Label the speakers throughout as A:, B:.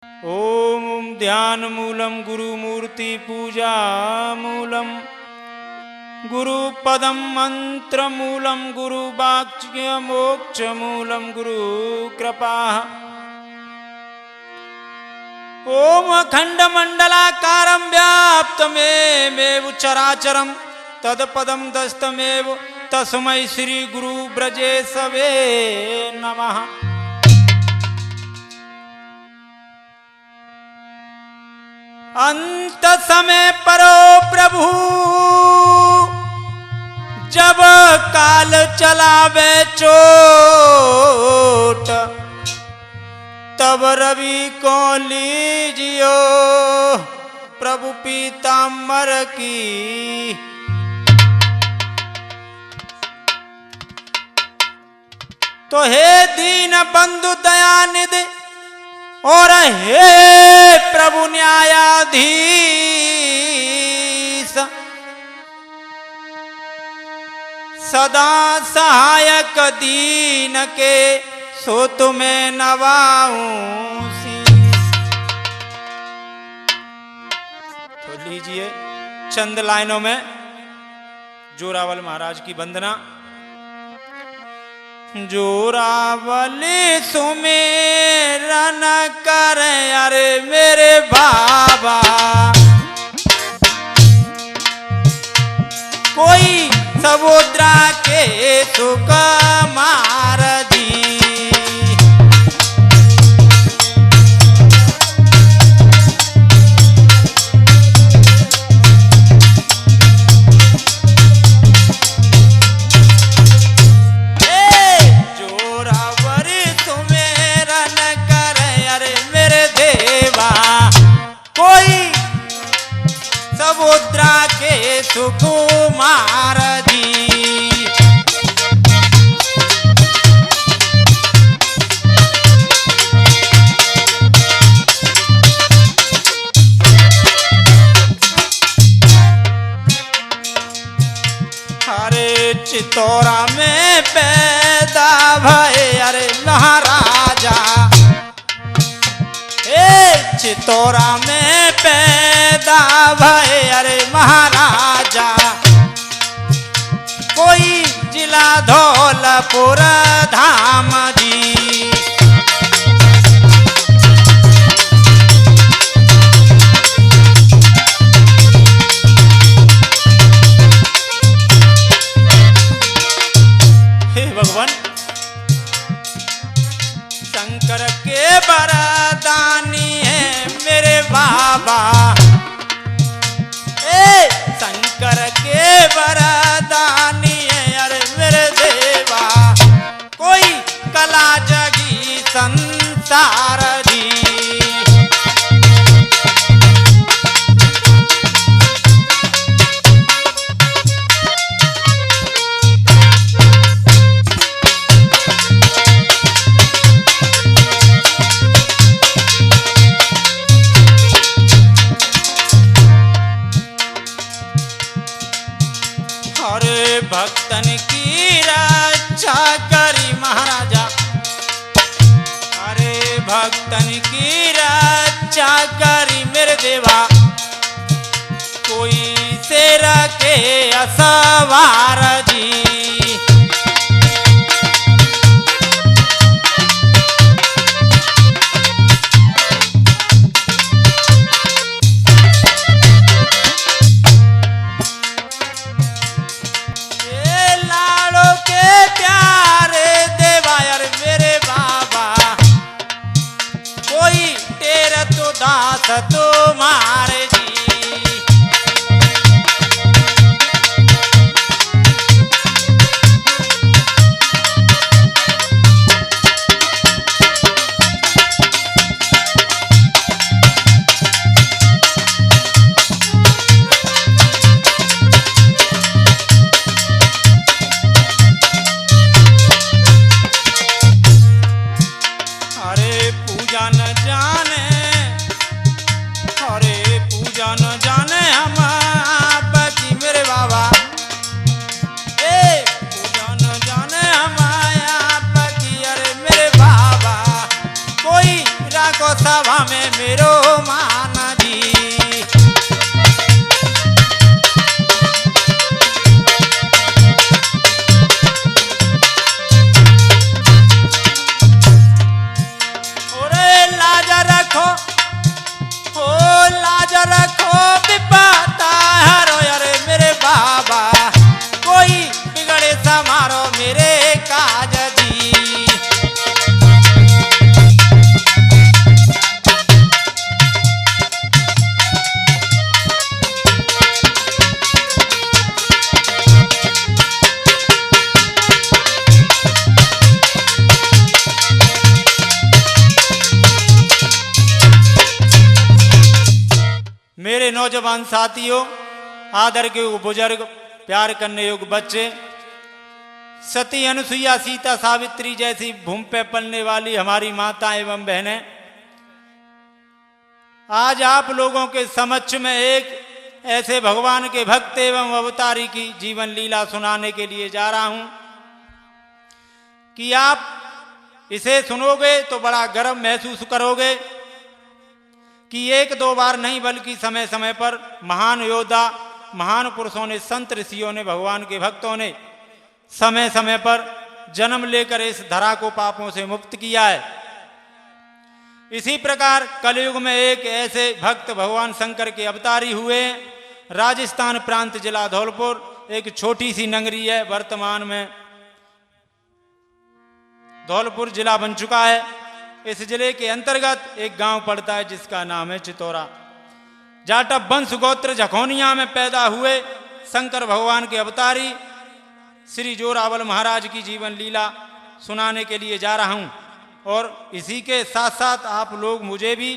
A: ओम ध्यान मूलम गुरुमूर्ति पूजा मूलम गुरुपदम मंत्र मूलम गुरुवाक्य मोक्ष मूलम गुरु कृपा। ओम अखंड मंडलाकारं व्याप्तमेव चराचरं तत्पदं दस्तमेव तस्मै श्री गुरु ब्रजेशवे नमः। अंत समय परो प्रभु जब काल चलावे चोट, तब रवि को लीजियो प्रभु पीताम्बर की। तो हे दीन बंधु दयानिधि और हे प्रभु न्यायाधीश, सदा सहायक दीन के सो तुम्हें नवाऊं शीस। तो लीजिए चंद लाइनों में जोरावल महाराज की वंदना। जोरावली सुमेरन करे अरे मेरे बाबा, कोई समुद्रा के सुख मार दी। समुद्रा के सुकुमार दी। अरे चितौरा में पैदा भये अरे महाराजा, चितौरा में पैदा भये अरे महाराजा, कोई जिला धौलपुर धाम जी। हे भगवान, शंकर के वरदानी मेरे बाबा, शंकर के वरदानी अरे मेरे देवा, कोई कला जगी संसार दी। भक्तन की रक्षा करी महाराजा, अरे भक्तन की रक्षा करी मेरे देवा, कोई शेर के असवार जी। दास तुम्हारे जी। अरे पूजा न जाने, अरे मेरो मान जी। लाज रखो ओ लाज रखो विपता हरो अरे मेरे बाबा कोई बिगड़े समारो मेरे काज जी। मेरे नौजवान साथियों, आदर के युग बुजुर्ग, प्यार करने योग्य बच्चे, सती अनुसुईया सीता सावित्री जैसी भूमि पे पलने वाली हमारी माता एवं बहनें, आज आप लोगों के समक्ष में एक ऐसे भगवान के भक्त एवं अवतारी की जीवन लीला सुनाने के लिए जा रहा हूं कि आप इसे सुनोगे तो बड़ा गर्व महसूस करोगे कि एक दो बार नहीं बल्कि समय समय पर महान योद्धा, महान पुरुषों ने, संत ऋषियों ने, भगवान के भक्तों ने समय समय पर जन्म लेकर इस धरा को पापों से मुक्त किया है। इसी प्रकार कलयुग में एक ऐसे भक्त भगवान शंकर के अवतारी हुए। राजस्थान प्रांत जिला धौलपुर एक छोटी सी नगरी है, वर्तमान में धौलपुर जिला बन चुका है। इस जिले के अंतर्गत एक गांव पड़ता है जिसका नाम है चितौरा। जाटव वंश गोत्र जखौनिया में पैदा हुए शंकर भगवान के अवतारी श्री जोरावल महाराज की जीवन लीला सुनाने के लिए जा रहा हूं। और इसी के साथ साथ आप लोग मुझे भी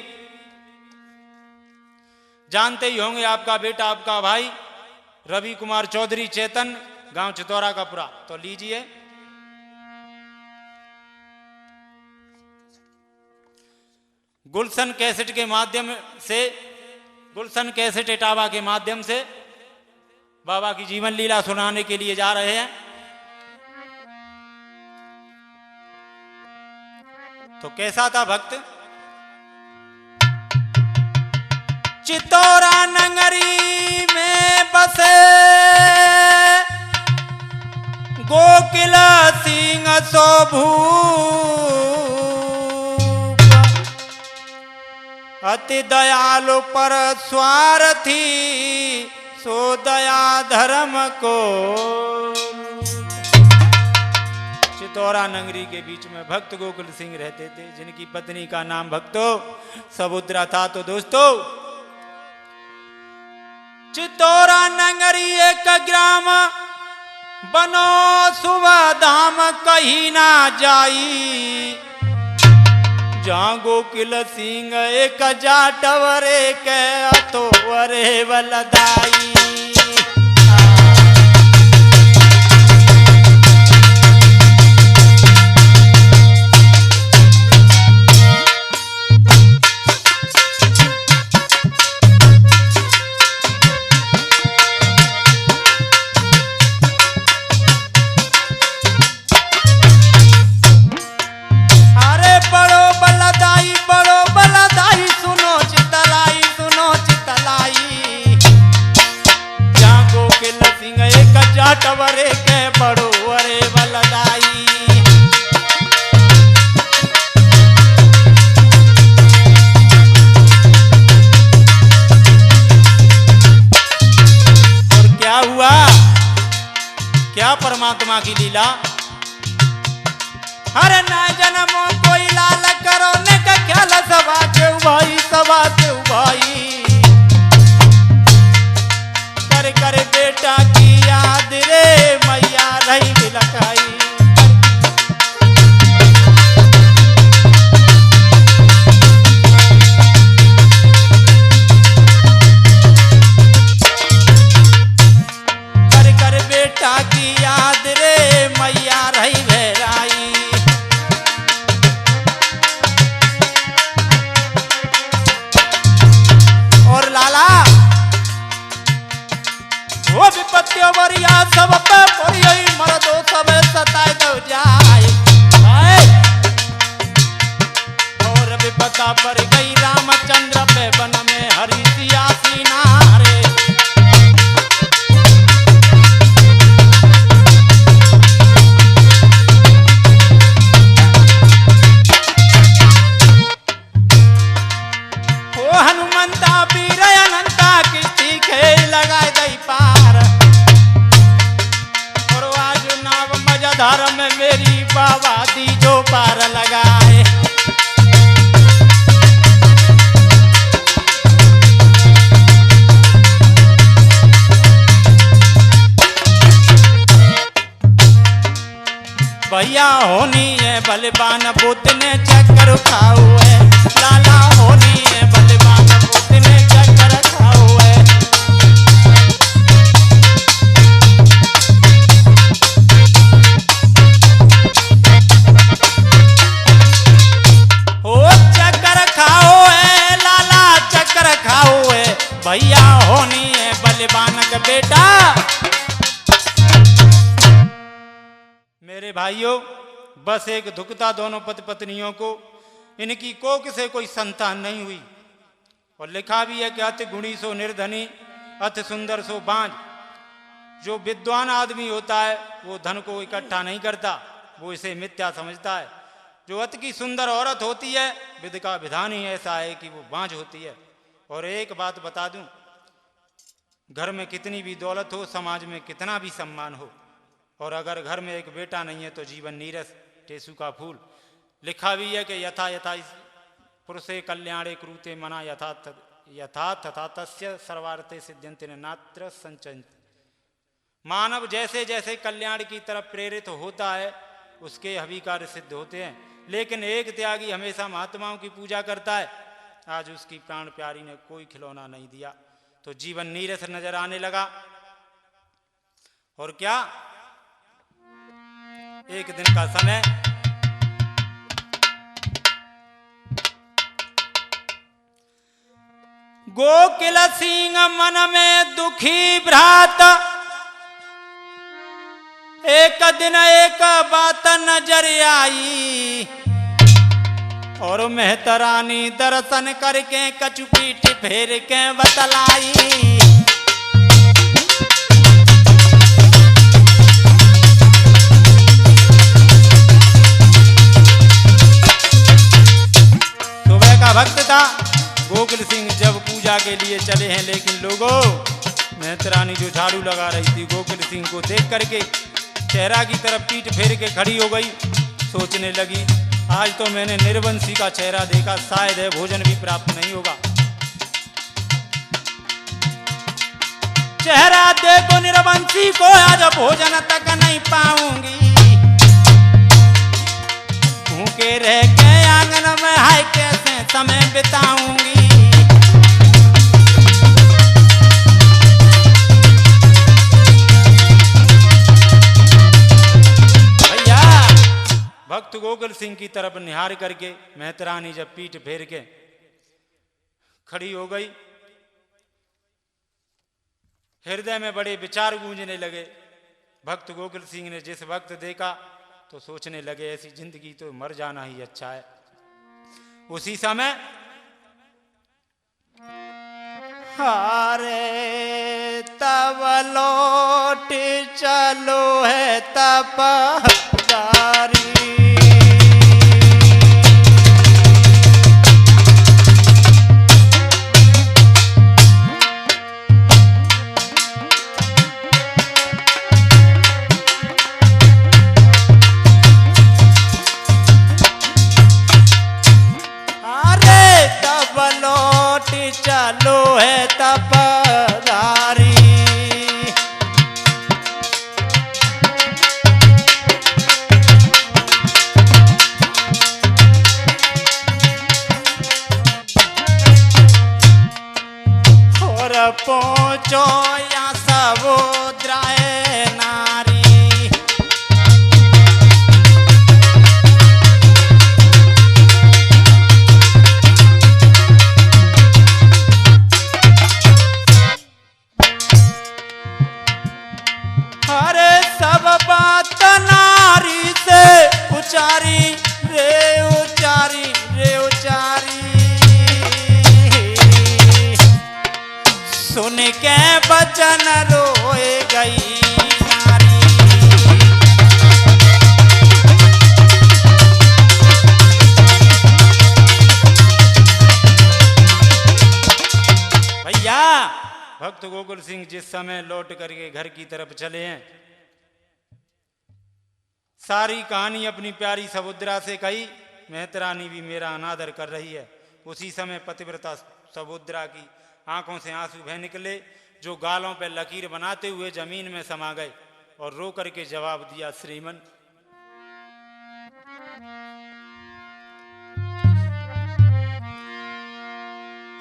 A: जानते ही होंगे, आपका बेटा, आपका भाई रवि कुमार चौधरी चेतन, गांव चितौरा का पुरा। तो लीजिए, गुलशन कैसेट के माध्यम से, गुलशन कैसेट इटावा के माध्यम से बाबा की जीवन लीला सुनाने के लिए जा रहे हैं। तो कैसा था भक्त? चितौरा नगरी में बसे गोकिल सिंह शोभू, अति दयालु पर स्वार्थी सो दया धर्म को। चितौरा नगरी के बीच में भक्त गोकुल सिंह रहते थे, जिनकी पत्नी का नाम भक्तो समुद्रा था। तो दोस्तों, चितौरा नगरी एक ग्राम बनो सुबह धाम कहीं ना जाई, जहाँ गोकिल सिंह एक जाटवरे के अतोवरे बलदाई। जाटवरे के बड़ो अरे बलदाई। और क्या हुआ, क्या परमात्मा की लीला। हरे ना जन्मों कोई लाल करो ने का ख्याल सभा के भाई, सभा के भाई कर कर बेटा की याद रे मैया रही बिलखाई। कर कर बेटा की याद रे मैया रही भेराई। और लाला वो विपत्तियों बरिया सब पे पड़ी मरदो सब सताए दो जाए। और विपदा पर गई रामचंद्र अनंता वीर अनंता किस्ती खेल लगाए दई पार। और आज नाव मजाधार में मेरी बाबा दी जो पार लगाए। भैया होनी है बलवान बुद्ध ने चक्कर खाओ है। लाला होनी है बलवान बुद्ध ने चक्कर खाओ है। ओ चक्कर खाओ है लाला चक्कर खाओ है। भैया होनी है बलवान का बेटा। मेरे भाइयों बस एक दुखता दोनों पति पत्नियों को, इनकी कोख से कोई संतान नहीं हुई। और लिखा भी है कि अति गुणी सो निर्धनी अति सुंदर सो बांझ। जो विद्वान आदमी होता है वो धन को इकट्ठा नहीं करता, वो इसे मिथ्या समझता है। जो अति की सुंदर औरत होती है विधि का विधान ही ऐसा है कि वो बांझ होती है। और एक बात बता दूं, घर में कितनी भी दौलत हो, समाज में कितना भी सम्मान हो, और अगर घर में एक बेटा नहीं है तो जीवन नीरस टेसु का फूल। लिखा भी है कि यथा यथा पुरुषे कल्याणे क्रूते मना यथा तथा तस्य सर्वार्थे सिद्ध्यन्ते नात्र संचयन्ति। मानव जैसे जैसे कल्याण की तरफ प्रेरित होता है उसके हवी कार्य सिद्ध होते हैं। लेकिन एक त्यागी हमेशा महात्माओं की पूजा करता है। आज उसकी प्राण प्यारी ने कोई खिलौना नहीं दिया तो जीवन नीरस नजर आने लगा। और क्या, एक दिन का समय गोकिल सिंह मन में दुखी भ्रात। एक दिन एक बात नजर आई और मेहतरानी दर्शन करके कछु पीठ फेर के बतलाई। भक्त था गोकुल सिंह जब पूजा के लिए चले हैं, लेकिन लोगों मेहतरानी जो झाड़ू लगा रही थी गोकुल सिंह को देख करके चेहरा की तरफ पीठ फेर के खड़ी हो गई। सोचने लगी आज तो मैंने निर्वंशी का चेहरा देखा, शायद है भोजन भी प्राप्त नहीं होगा। चेहरा देखो निर्वंशी को, आज भोजन तक नहीं पाऊंगी। भूखे रह के आंगन में हाय कैसे समय बिताऊंगी। भैया भक्त गोकुल सिंह की तरफ निहार करके मेहतरानी जब पीठ फेर के खड़ी हो गई, हृदय में बड़े विचार गूंजने लगे। भक्त गोकुल सिंह ने जिस वक्त देखा तो सोचने लगे ऐसी जिंदगी तो मर जाना ही अच्छा है। उसी समय हारे तब लौट चलो है तपदारी। चलो है तपदारी। और पहुंचो या समुद्राए नारी। अरे सब बात नारी से उचारी रे उचारी रे उचारी। सुन के बचन रोए गई नारी। भक्त गोकुल सिंह जिस समय लौट करके घर की तरफ चले हैं, सारी कहानी अपनी प्यारी समुद्रा से कही। मेहतरानी भी मेरा अनादर कर रही है। उसी समय पतिव्रता समुद्रा की आंखों से आंसू बह निकले, जो गालों पर लकीर बनाते हुए जमीन में समा गए और रो करके जवाब दिया, श्रीमन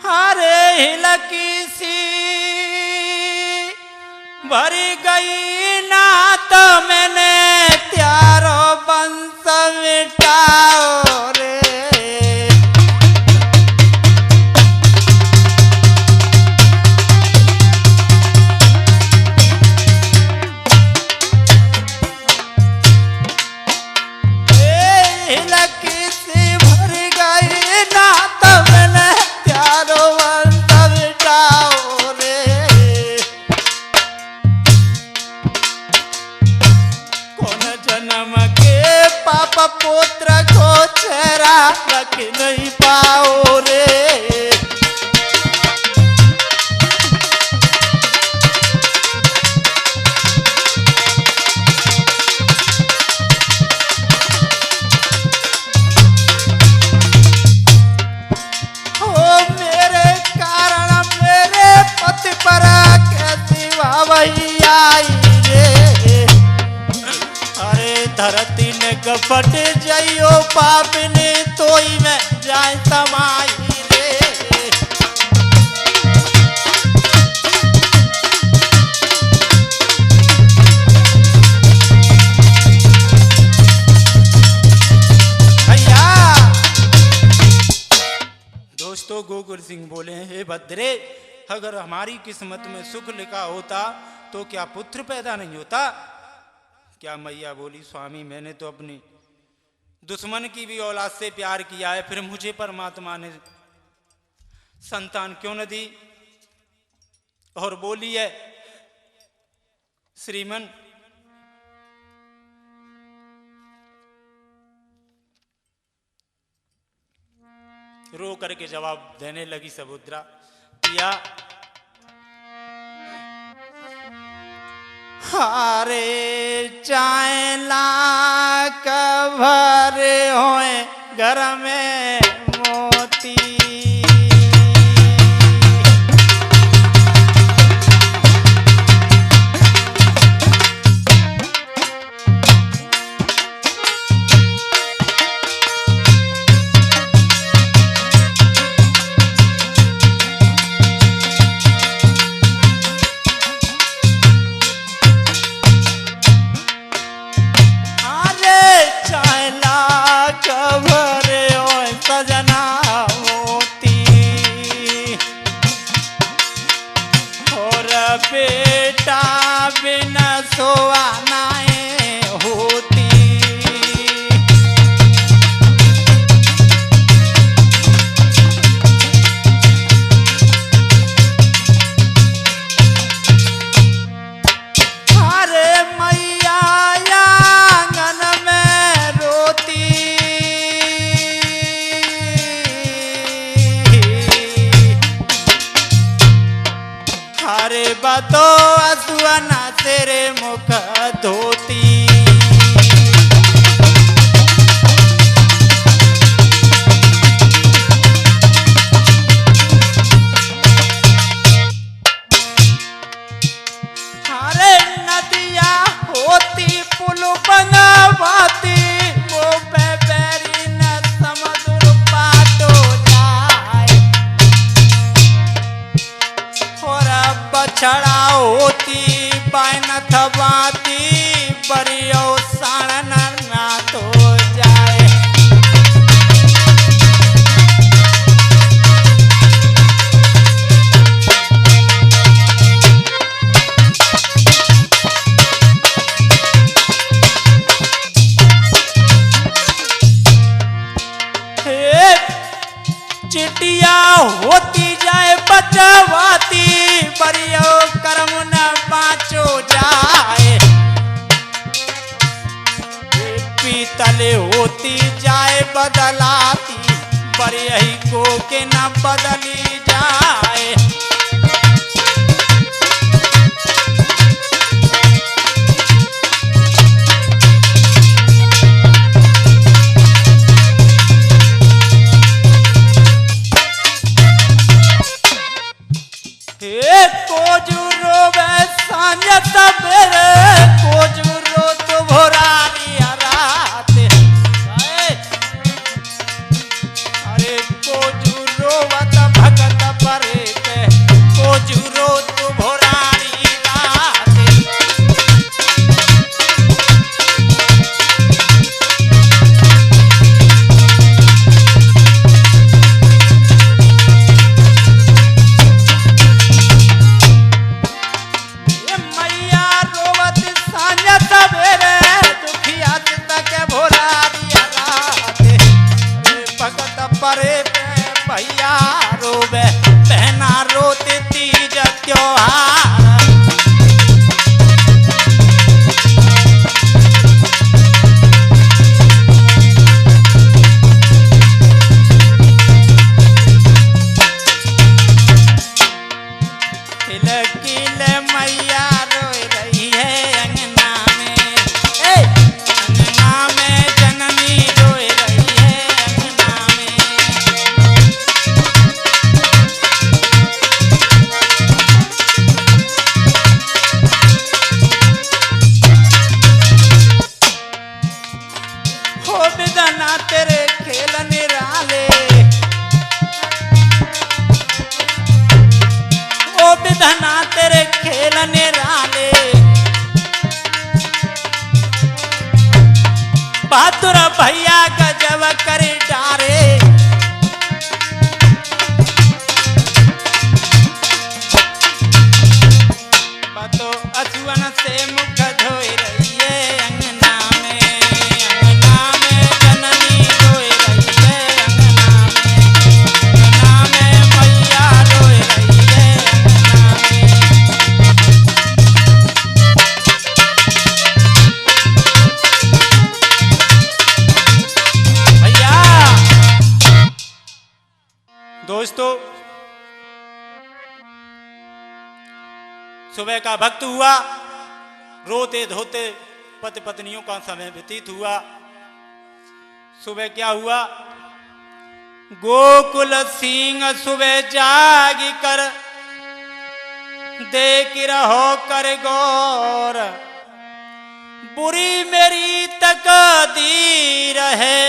A: हरे हिलकी सी भरी गई ना तो मैंने त्यारो बंस मिटाओ रे। हिलकी सी भरी गई ना तो मैंने त्यारो बंस मिटाओ रे। जन्म के पाप पुत्र को चेहरा रख नहीं पाओ रे। ओ मेरे कारण मेरे पति पर कैसी वावही आई रे। धरती ने कपट जइयो पापने तोई में जाए समाई रे। भैया दोस्तों, गोकुल सिंह बोले, हे भद्रे, अगर हमारी किस्मत में सुख लिखा होता तो क्या पुत्र पैदा नहीं होता? क्या मैया बोली, स्वामी मैंने तो अपनी दुश्मन की भी औलाद से प्यार किया है, फिर मुझे परमात्मा ने संतान क्यों न दी? और बोली है, श्रीमन रो करके जवाब देने लगी समुद्रा, किया हारे चाहे लाख भरे होए घर में मोती। बेटा बिना सोआ नाए होती। अरे मैया आंगन में रोती। अरे बतो असुअना तेरे मुख धोती। अरे नदिया होती पुल बनवाती, वो बेबेरी न समुद्र पाटो जाए। और बछड़ा होती बैन थबाती, बरियो साड़न ना तो जाए। चिटिया होती जाए बचवाती, बरियो कर्म न बाँचो जाए। पीतल होती जाए बदलाती, बरियही को के न बदली जाए। कोजुरो सांझ सवेरे कोजुरो तो भोरारी रात अरे कोजुरो वत भगत परे पे कोजुरो तो भोरारी रात परे पे भैया रोवे पहना रोते तीज त्योहार किले मैया रो रही है अंगना में अंगना में जननी रो रही है अंगना में हो बिदना तेरे खेल निराले ओ बिदना तेरे खेल निराले बहादुर भैया गजब कर डारे बतो असुअन से मुख धोई रही है अंगना में जननी रोए रही है अंगना में मैया रोए रही है अंगना में भैया दोस्तों सुबह का वक्त हुआ रोते धोते पति पत्नियों का समय व्यतीत हुआ सुबह क्या हुआ गोकुल सिंह सुबह जागी कर देख रहो कर गौर बुरी मेरी तकदीर है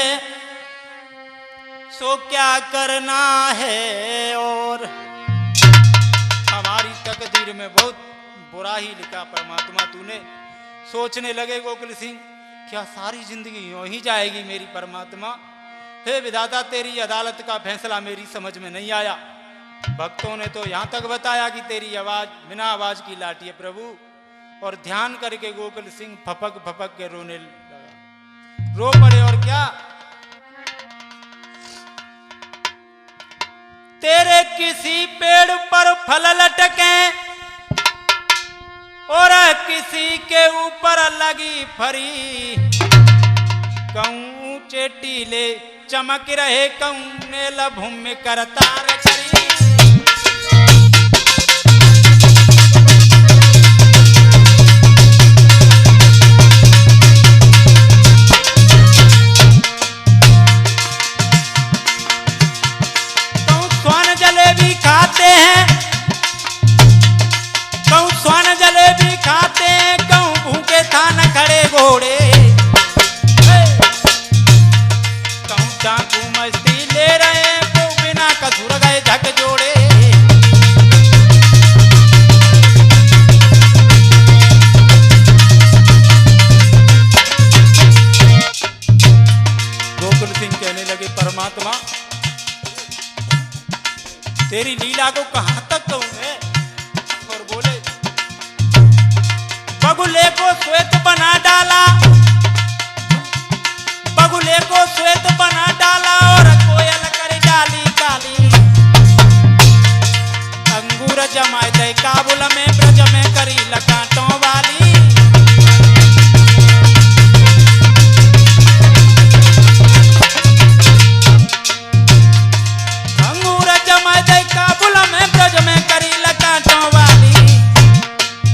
A: सो क्या करना है और हमारी तकदीर में बहुत बुरा ही लिखा परमात्मा तूने सोचने लगे गोकुल सिंह क्या सारी जिंदगी यूं ही जाएगी मेरी परमात्मा हे विधाता तेरी अदालत का फैसला मेरी समझ में नहीं आया भक्तों ने तो यहां तक बताया कि तेरी आवाज बिना आवाज की लाटी है प्रभु और ध्यान करके गोकुल सिंह फपक फपक के रोने लगा रो पड़े और क्या तेरे किसी पेड़ पर फल लटके और किसी के ऊपर लगी फरी कहूं चेटीले चमक रहे कहूं ने लभुम में करतार करी कहूं स्वर्ण जलेबी खाते हैं कहूं स्वर्ण जलेबी खाते हैं कहूं भूखे थान खड़े घोड़े कहूं चाकू मस्ती ले रहे हैं वो बिना कसूर गए झक जोड़े गोकुल सिंह कहने लगे परमात्मा तेरी लीला को कहां तक कहूं मैं और बोले बगुले को श्वेत बना डाला बगुले को श्वेत बना डाला और कोयल कर डाली काली अंगूर जमाए दे काबुल में ब्रज में करी लकाटों वाली अंगूर जमाए दे काबुल में ब्रज में करी लकाटों वाली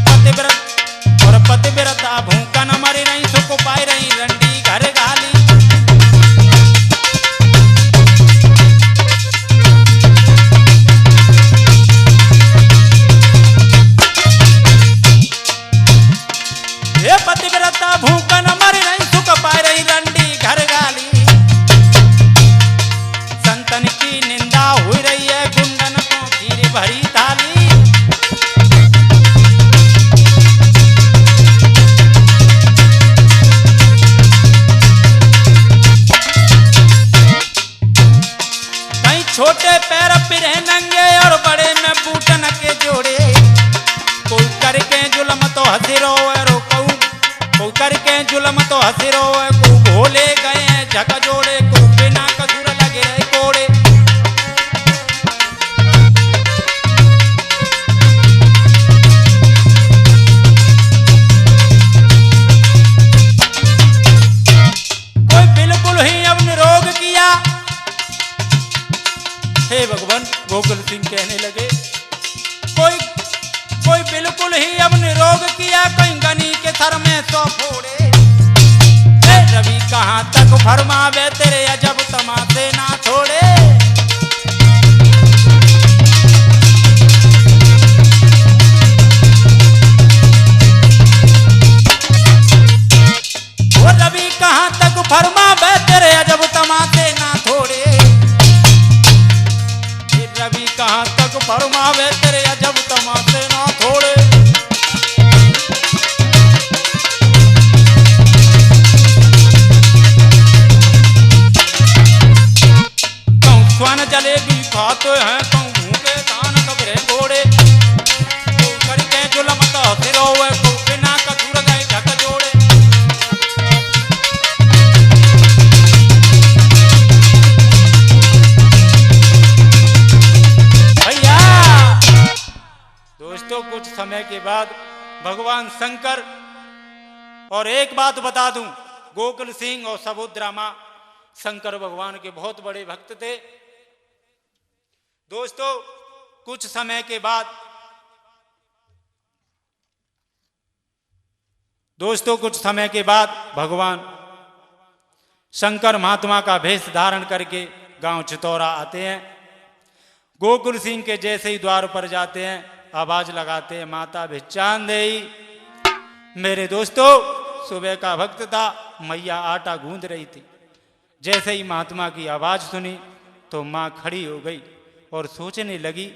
A: पतिव्रत और पतिव्रता भूखा न मरी नहीं सुख पाई रही रंडी घर गाली भरी थाली। कहीं छोटे पैर पिरे नंगे और बड़े में बूटन के जोड़े। कोई करके जुल्म तो हंसी रोए रो कोई करके जुल्म तो हंसी रोए। को भोले गए झक जोड़े को बिना कसूर लगे रहे कोड़े। कोई बिल्कुल ही अब निरोग किया। हे भगवान गोकुल सिंह कहने लगे कोई बिल्कुल ही अब निरोग किया। कोई गनी के थर में तो फोड़े। रवि कहाँ तक फरमावे तेरे अजब तमाशे ना छोड़े। वो रवि कहाँ तक फरमावे तेरे अजब तमाशे ना छोड़े। रवि कहाँ तक फरमावे तेरे अजब तमाशे ना छोड़े। स्वर्ण जलेबी खाते हैं कहूँ भूखे कान कबरे घोड़े। करके जुल्म तो सिरोए को बिना कसूर गए झक जोड़े। भैया दोस्तों कुछ समय के बाद भगवान शंकर, और एक बात बता दूं, गोकुल सिंह और सुभद्रा मां शंकर भगवान के बहुत बड़े भक्त थे। दोस्तों कुछ समय के बाद भगवान शंकर महात्मा का भेष धारण करके गांव चितौरा आते हैं। गोकुल सिंह के जैसे ही द्वार पर जाते हैं आवाज लगाते हैं, माता भिक्षान देई। मेरे दोस्तों सुबह का वक्त था, मैया आटा गूंद रही थी। जैसे ही महात्मा की आवाज सुनी तो माँ खड़ी हो गई और सोचने लगी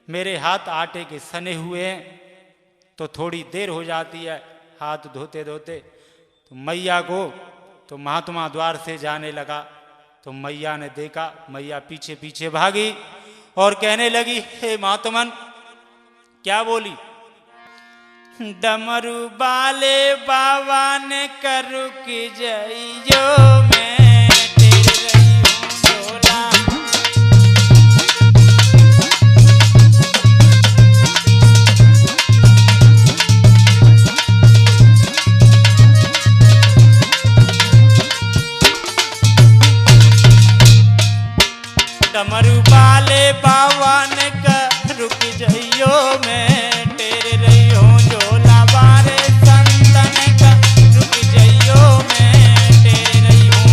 A: मेरे हाथ आटे के सने हुए हैं तो थोड़ी देर हो जाती है हाथ धोते धोते। तो मैया को तो महात्मा द्वार से जाने लगा तो मैया ने देखा, मैया पीछे पीछे भागी और कहने लगी, हे महात्मन। क्या बोली? डमरू बाले बाबा ने करू की जइयो मैं डमरू बाले बाबा ने रुक जइयो मैं तेरे रही हूँ झोला बारे संतन का रुक जइयो मैं तेरे रही हूँ।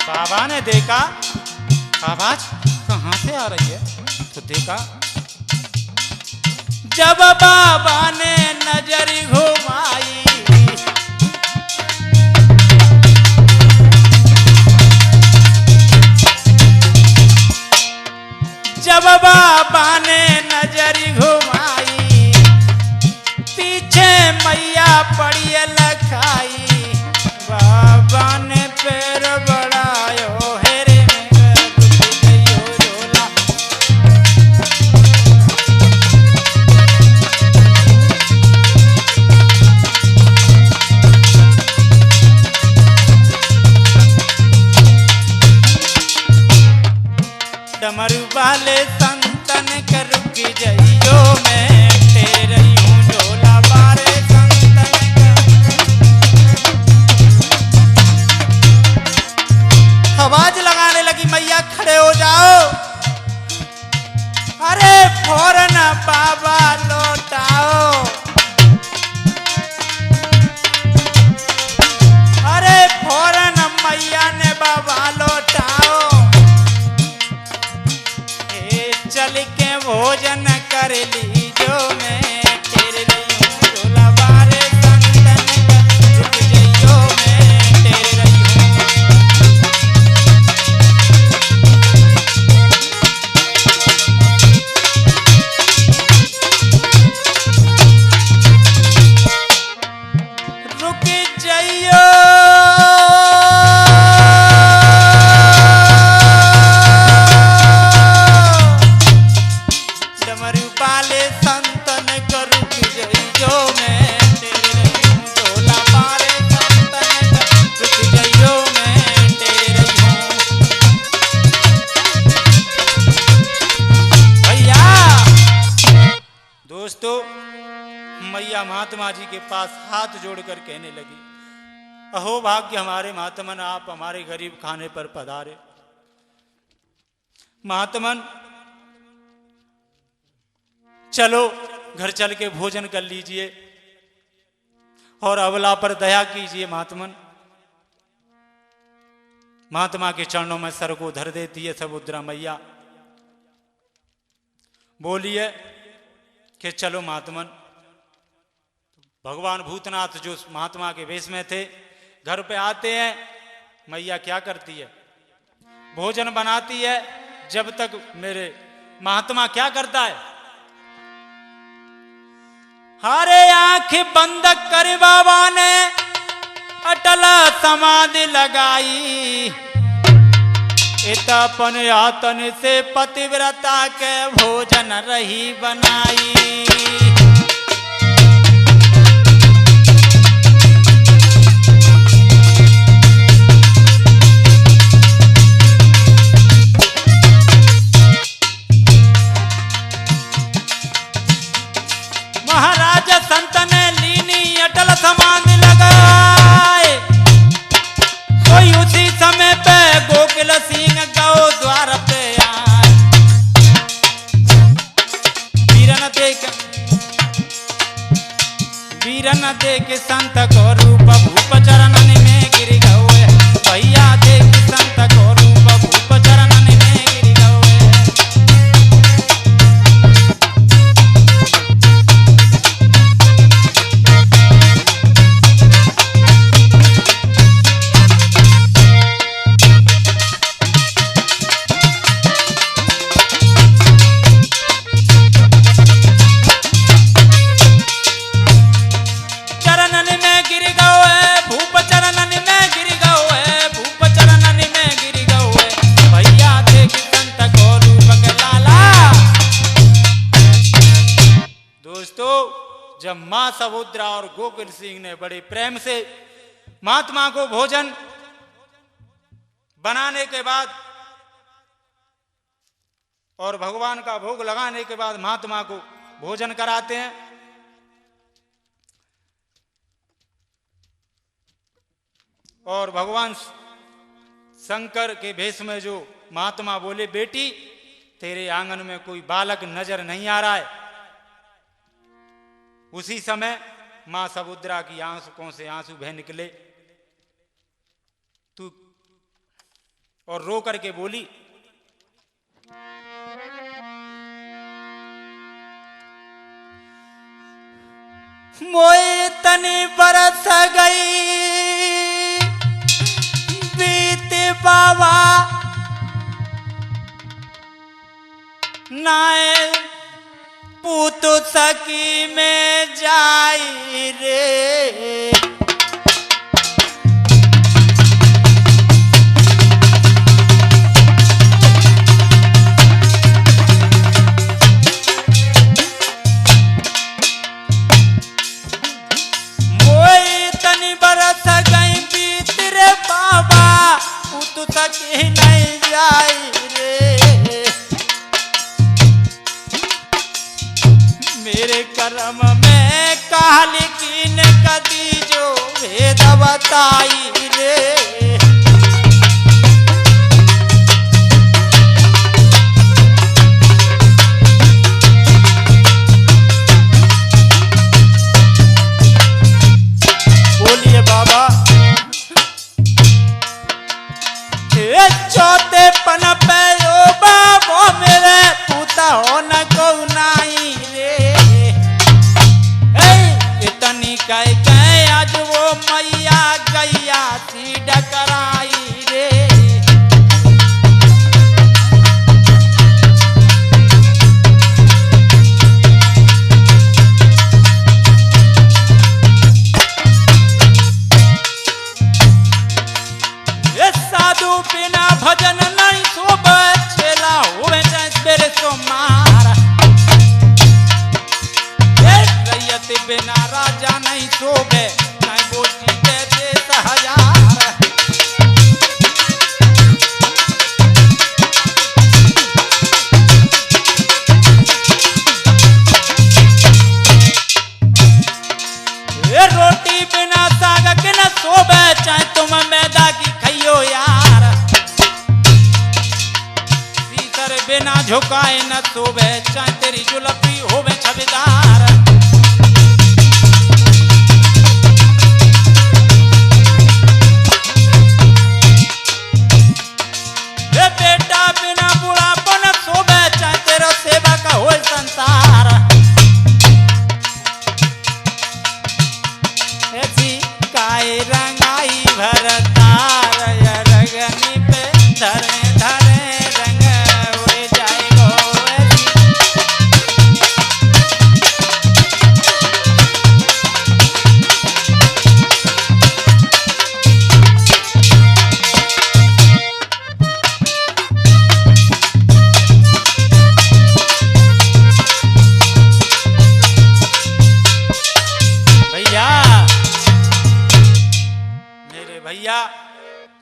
A: बाबा ने देखा आवाज कहाँ से आ रही है तो देखा जब बाबा ने नजर घुमाई जब बाबा ने नजर घुमाई पीछे मैया पड़ी लखाई बाबा ने पैर बढ़ायो हेरे डमरू वाले संतन कर रुक जइयो मैं तेरे हूँ झोला बारे संतन आवाज लगाने लगी मैया खड़े हो जाओ। अरे फौरन बाबा लौटाओ अरे फौरन मैया ने बाबा लौटाओ। मैया महात्मा जी के पास हाथ जोड़कर कहने लगी, अहो भाग्य हमारे महात्मन, आप हमारे गरीब खाने पर पधारे। महात्मन चलो घर चल के भोजन कर लीजिए और अबला पर दया कीजिए। महात्मन महात्मा के चरणों में सर को धर देती है सुभद्रा मैया, बोलिए कि चलो महात्मन। भगवान भूतनाथ जो महात्मा के वेश में थे घर पे आते हैं, मैया क्या करती है, भोजन बनाती है। जब तक मेरे महात्मा क्या करता है, हरे आंख बंद कर बाबा ने अटल समाधि लगाई, इतपन आतन से पतिव्रता के भोजन रही बनाई। महाराज संत ने लीनी अटल समाधि लगाए, कोई उसी समय पे गोकुल सिंह गौ द्वार पे आए। वीरन देख संत को रूप भूप चरणन में गिर गए, भैया देख संत को रूप भूप चरणन में गिर गए। जब मां सुभद्रा और गोकुल सिंह ने बड़े प्रेम से महात्मा को भोजन बनाने के बाद और भगवान का भोग लगाने के बाद महात्मा को भोजन कराते हैं, और भगवान शंकर के भेष में जो महात्मा बोले, बेटी तेरे आंगन में कोई बालक नजर नहीं आ रहा है। उसी समय मां सुभद्रा की आंखों से आंसू बह निकले, तू और रो करके बोली, मोए तनी बरस गई बीते बाबा, नाए पूत सकी में जाई रे। मोई तनी बरस गई बीत रे बाबा, पूत सकी नहीं जाई रे। मेरे कर्म में काल की न कदी जो भेद बताई रे। बोलिए बाबा, चौथे पन पे ओ बाबो मेरे पूता हो न को नाई रे। इतनी कह आज वो मैया गैया सी डकराई रे। ये साधु बिना भजन नहीं शोभे, छेला हुए मेरे सोमार। रैयत बिना राजा नहीं शोभे, नहीं बोटी के देश हजार। सोबे चाहे तुम मैदा की खइयो यार, सीसर बिना झुकाए न सोबे चाहे तेरी जुल्फी होवे छबेदार। वे बेटा बिना बुढ़ापन सोबे चाहे तेरा सेवा का हो संसार। ऐसी काय रंगाई भरतार रगनी पे धरे धरे रंग उड़ जाएगो। भैया मेरे भैया,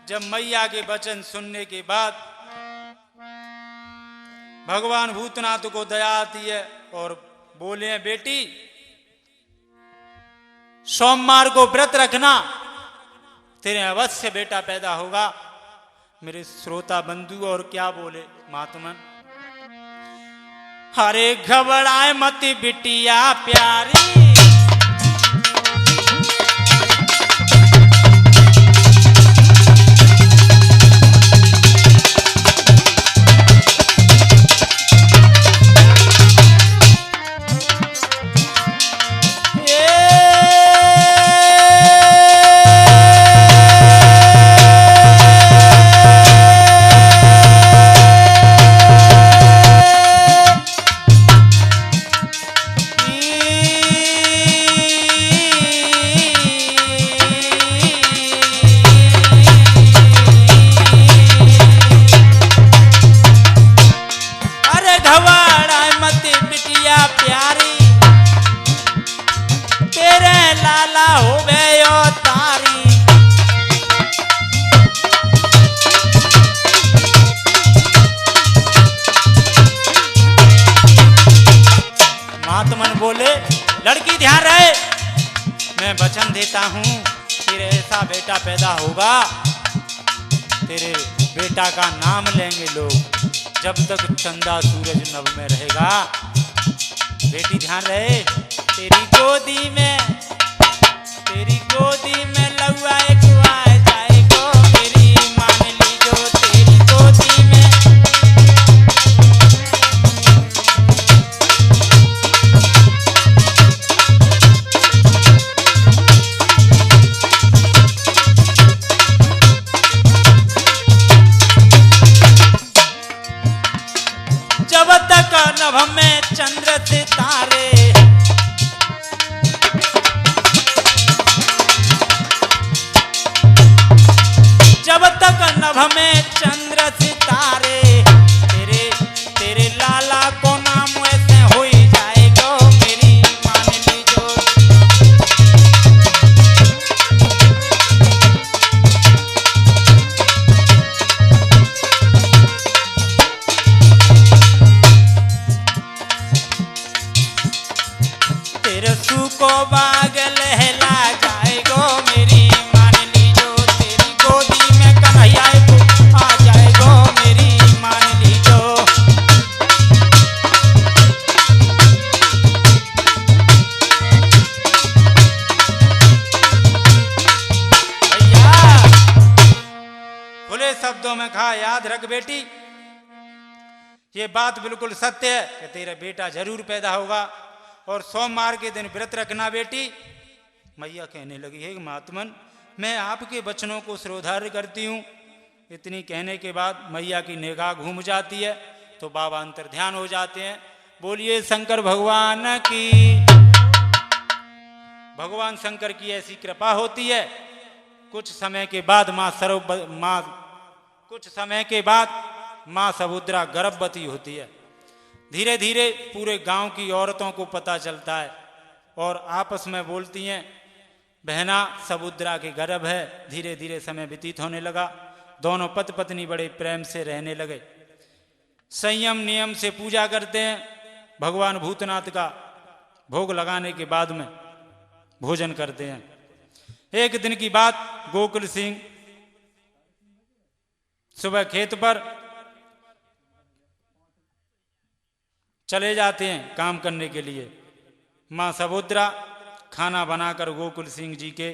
A: जब मैया के वचन सुनने के बाद भगवान भूतनाथ को दया आती है और बोले हैं बेटी सोमवार को व्रत रखना, तेरे अवश्य बेटा पैदा होगा। मेरे श्रोता बंधु और क्या बोले महात्मन, हरे घबराए मत बिटिया प्यारी, लड़की ध्यान रहे, मैं वचन देता हूं तेरे ऐसा बेटा पैदा होगा, तेरे बेटा का नाम लेंगे लोग जब तक चंदा सूरज नभ में रहेगा। बेटी ध्यान रहे, तेरी गोदी में लौआ एक आ जाएगो, मेरी मान लीजो तेरी गोदी में। जब तक नभ में चंद्र सितारे, जब तक नभ में चंद्र सितारे, तेरे लाला को नाम ऐसे हो ही जाएगा, मेरी मान लीजो। तेरे सू को बाग लहला जाएगो, मेरी मान लीजो, तेरी गोदी में कन्हैया को आ जाएगो, मेरी मान लीजो। भैया खुले शब्दों में कहा, याद रख बेटी, ये बात बिल्कुल सत्य है कि तेरा बेटा जरूर पैदा होगा और सोमवार के दिन व्रत रखना बेटी। मैया कहने लगी है महात्मन, मैं आपके वचनों को श्रोधार्य करती हूँ। इतनी कहने के बाद मैया की निगाह घूम जाती है तो बाबा अंतर्ध्यान हो जाते हैं। बोलिए शंकर भगवान की। भगवान शंकर की ऐसी कृपा होती है। कुछ समय के बाद माँ समुद्रा गर्भवती होती है। धीरे धीरे पूरे गांव की औरतों को पता चलता है और आपस में बोलती हैं, बहना समुद्रा के गर्भ है। धीरे धीरे समय व्यतीत होने लगा। दोनों पति पत्नी बड़े प्रेम से रहने लगे। संयम नियम से पूजा करते हैं। भगवान भूतनाथ का भोग लगाने के बाद में भोजन करते हैं। एक दिन की बात, गोकुल सिंह सुबह खेत पर चले जाते हैं काम करने के लिए। माँ समुद्रा खाना बनाकर गोकुल सिंह जी के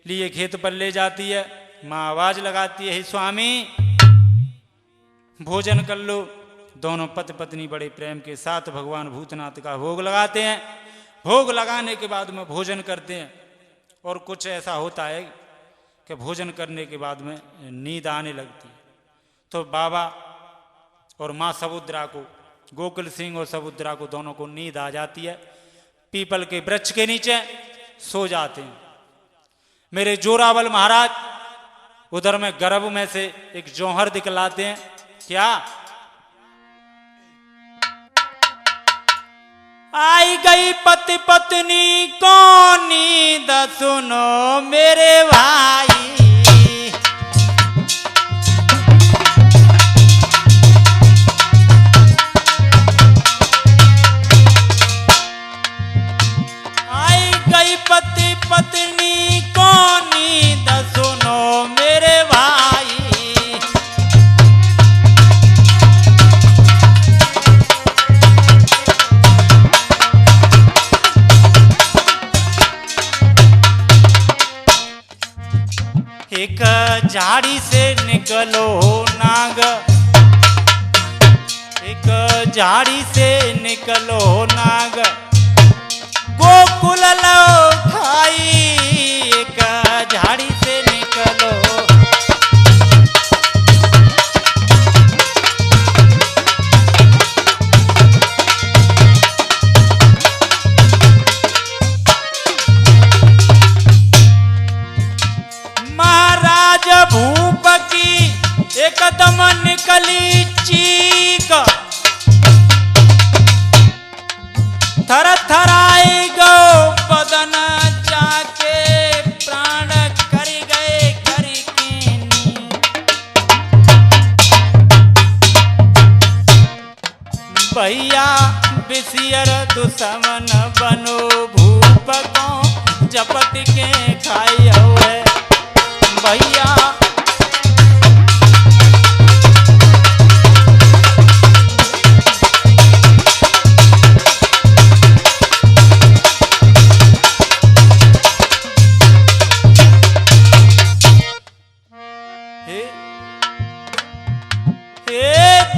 A: लिए खेत पर ले जाती है। माँ आवाज लगाती है, हे स्वामी भोजन कर लो। दोनों पति पत्नी बड़े प्रेम के साथ भगवान भूतनाथ का भोग लगाते हैं। भोग लगाने के बाद में भोजन करते हैं। और कुछ ऐसा होता है कि भोजन करने के बाद में नींद आने लगती है। तो बाबा और माँ समुद्रा को, गोकुल सिंह और समुद्रा को, दोनों को नींद आ जाती है। पीपल के वृक्ष के नीचे सो जाते हैं। मेरे जोरावल महाराज उधर में गर्भ में से एक जौहर दिखलाते हैं। क्या? आई गई पति पत्नी को नींद सुनो मेरे भाई। आई गई पति पत्नी को नींद सुनो मेरे भाई। एक झाड़ी से निकलो नाग, एक झाड़ी से निकलो नाग, गोकुल लो खाई। एक झाड़ी से निकलो, महाराज भूप की एकदम निकली चीख, थर थराई गो बदन, जाके प्राण कर गए कर भैया बिसियर दुश्मन बनो भूप को झपट के खाई हुए भैया।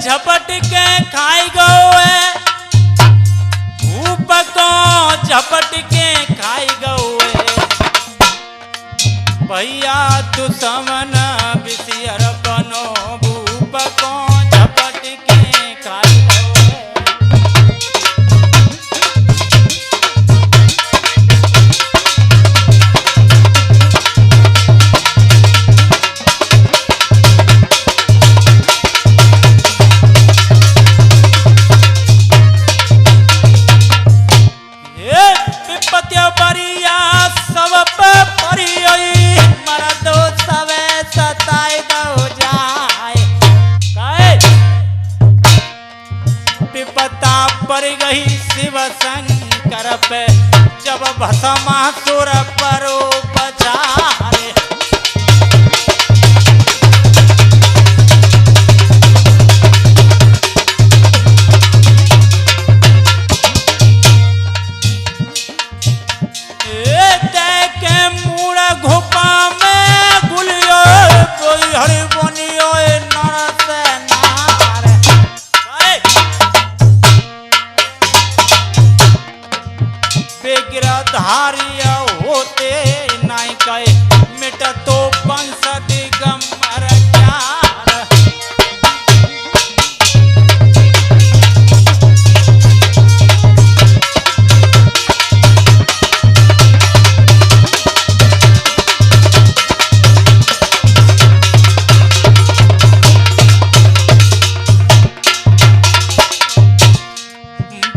A: झपट के खाई गो है भूप को, झपट के खाई गो है भैया दुश्मन बिसियर बनो भूप को झपट के खाई गो है। परिया सब पे परियई मरदो सवे सताई दो जाए। कहे विपता पड़ गई शिव शंकर पे, जब भस्मासुर परो पछारे। घोपा में गुलियो कोई हरि बनियो नरस नार। बेगिरधारिया होते नाई कहे मिट तो वंश दिगंबर चार।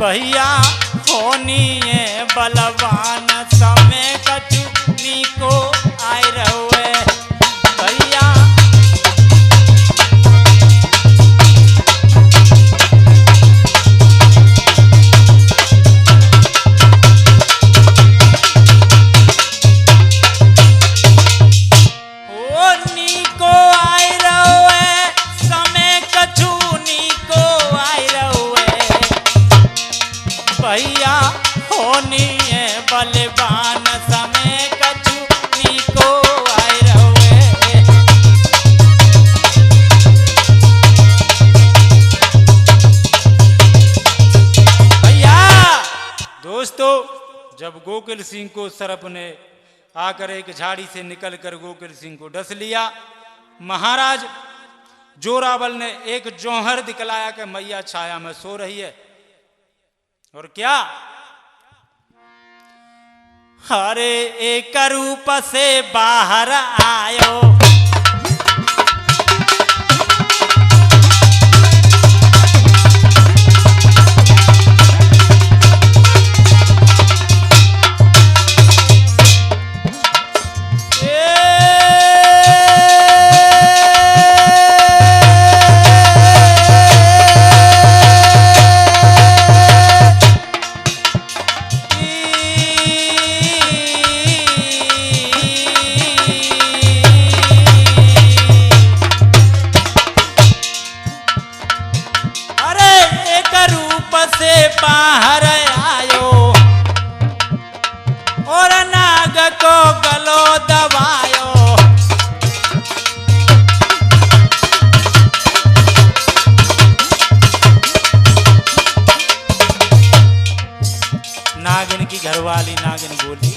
A: भैया होनिए बलवान समय कचुनी को आए रहुए भैया। अब गोकुल सिंह को सर्प ने आकर एक झाड़ी से निकलकर गोकुल सिंह को डस लिया। महाराज जोरावल ने एक जौहर दिखलाया कि मैया छाया में सो रही है। और क्या, अरे एक रूप से बाहर आयो, बाहर आयो और नाग को गलो दबायो। नागिन की घरवाली नागिन बोली,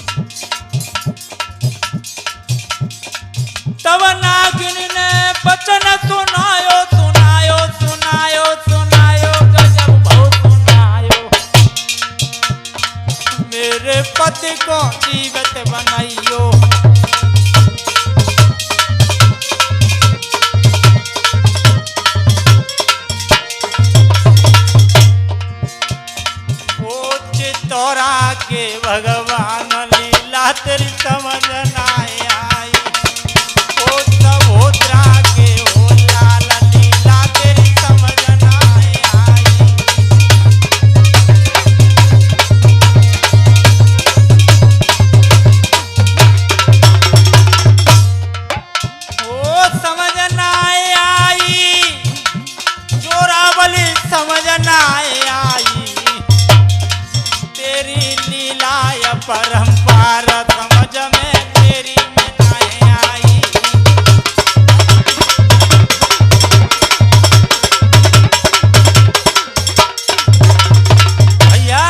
A: तब नागिन ने वचन सुनायो सुनायो सुनायो सुनायो, गजब बहुत सुनायो। मेरे पति को जीवित बनाइयो, ओ चितौरा के भगवान लीला तेरी समझ ना आई। ओ सबोत्रा के ओ लाल लीला तेरी समझ ना आई। ओ समझ ना आई, जोरावली समझ ना आई। तेरी लीला या परंपार समझ में तेरी में ना आई। भैया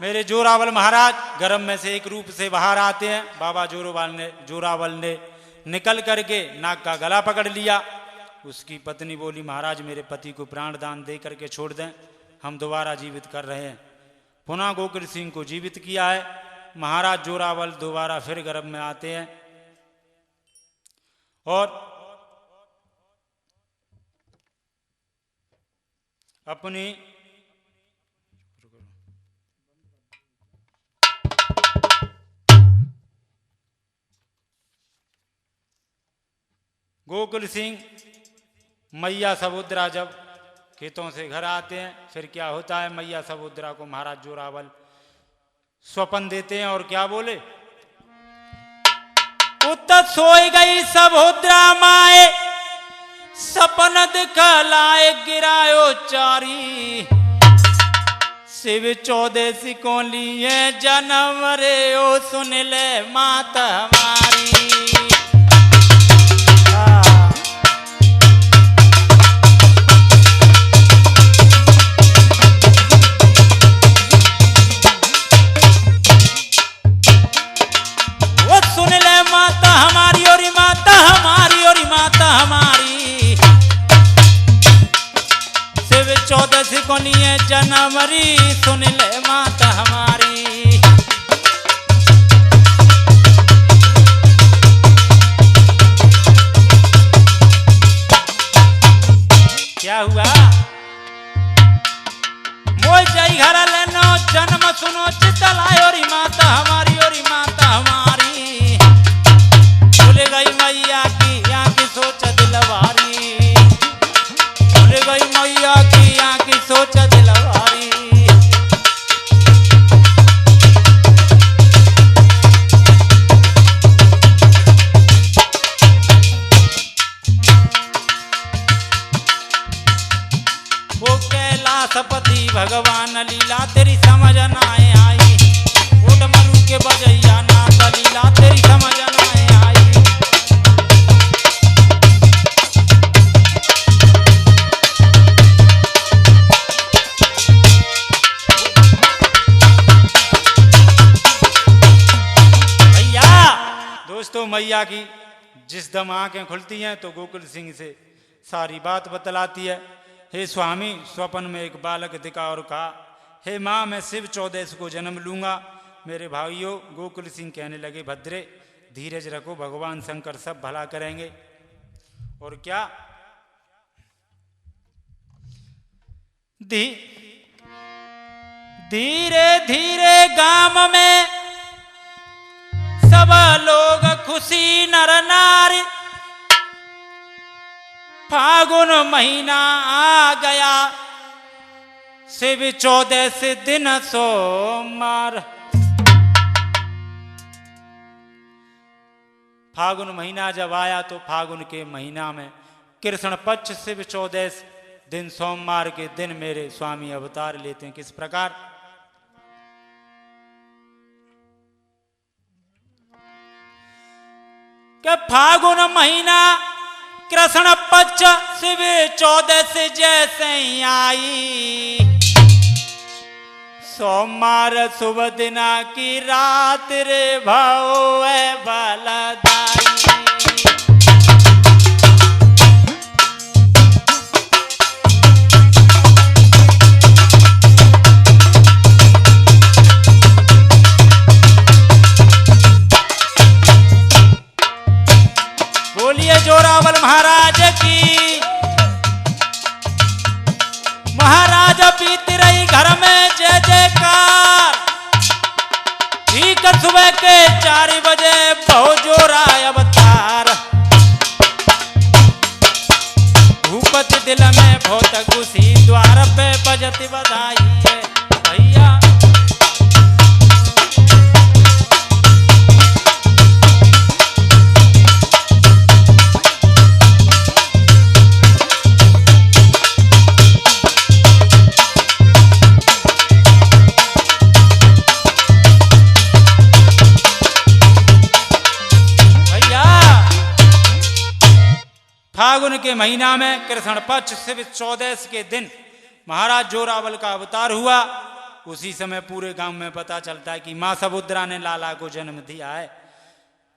A: मेरे जोरावल महाराज गर्भ में से एक रूप से बाहर आते हैं। बाबा जोरावल ने निकल करके नाग का गला पकड़ लिया। उसकी पत्नी बोली, महाराज मेरे पति को प्राण दान दे करके छोड़ दें, हम दोबारा जीवित कर रहे हैं। पुनः गोकुल सिंह को जीवित किया है। महाराज जोरावल दोबारा फिर गर्भ में आते हैं और अपनी गोकुल सिंह मैया सबुद्रा जब खेतों से घर आते हैं, फिर क्या होता है, मैया सबुद्रा को महाराज जोरावल स्वपन देते हैं और क्या बोले, उत्तर सोई गई सबुद्रा माए, सपन दिखलाए गिरायो चारी। शिव 14 को लिए जन्म रे ओ सुन ले माता हमारी। माता हमारी और माता हमारी और माता हमारी। शिव 14 को लिए जनवरी सुन ले माता हमारी। क्या हुआ, मोय जय घर लेनो जन्म सुनो चितलाय और माता हमारी और माता हमारी। भूल गई मैया की यहाँ की सोच दिलवारी, भूल गई मैया की यहाँ की सोच दिलवारी। तो मैया की जिस दम आंखें खुलती हैं तो गोकुल सिंह से सारी बात बतलाती है। हे स्वामी, स्वप्न में एक बालक दिखा और कहा, हे माँ, मैं शिव 14 को जन्म लूंगा। मेरे भाइयों, गोकुल सिंह कहने लगे, भद्रे धीरज रखो, भगवान शंकर सब भला करेंगे। और क्या धीरे धीरे गांव में सब लोग खुशी नर नारी। फागुन महीना आ गया, शिव 14 दिन सोमवार। फागुन महीना जब आया तो फागुन के महीना में कृष्ण पक्ष शिव 14 दिन सोमवार के दिन मेरे स्वामी अवतार लेते हैं। किस प्रकार? कि फागुन महीना कृष्ण पक्ष शिव 14 जैसे ही आई, सोमवार शुभ दिना की रात रे भाओ है बलदाई। बोलिए जोरावल महाराज की। महाराज बीती रही घर में जय जयकार। ठीक सुबह के 4 बजे बहु जोरा अवतार। भूपति दिल में बहुत खुशी, द्वार पे बजती बधाई है भैया। फागुन के महीना में कृष्ण पक्ष शिव 14 के दिन महाराज जोरावल का अवतार हुआ। उसी समय पूरे गांव में पता चलता है कि मां सबुद्रा ने लाला को जन्म दिया है।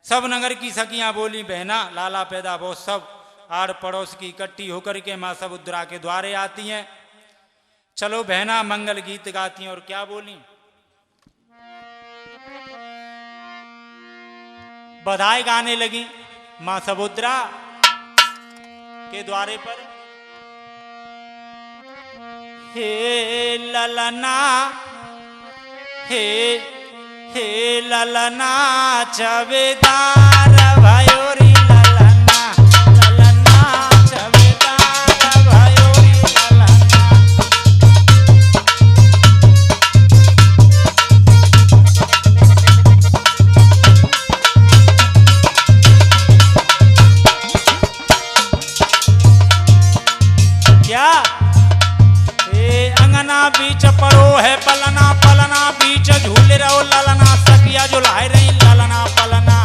A: सब नगर की सखियां बोली, बहना लाला पैदा बहुत। सब आड़ पड़ोस की इकट्ठी होकर के मां सबुद्रा के द्वारे आती हैं। चलो बहना मंगल गीत गाती हैं। और क्या बोली? बधाई गाने लगी मां सबुद्रा के द्वारे पर। हे ललना, हे ललना छवेदार भयो रे ललना, ललना छवेदार भयो रे ललना। क्या अंगना बीच पड़ो है पलना, पलना बीच झूल रहो ललना। सखिया झुलाए रही ललना पलना।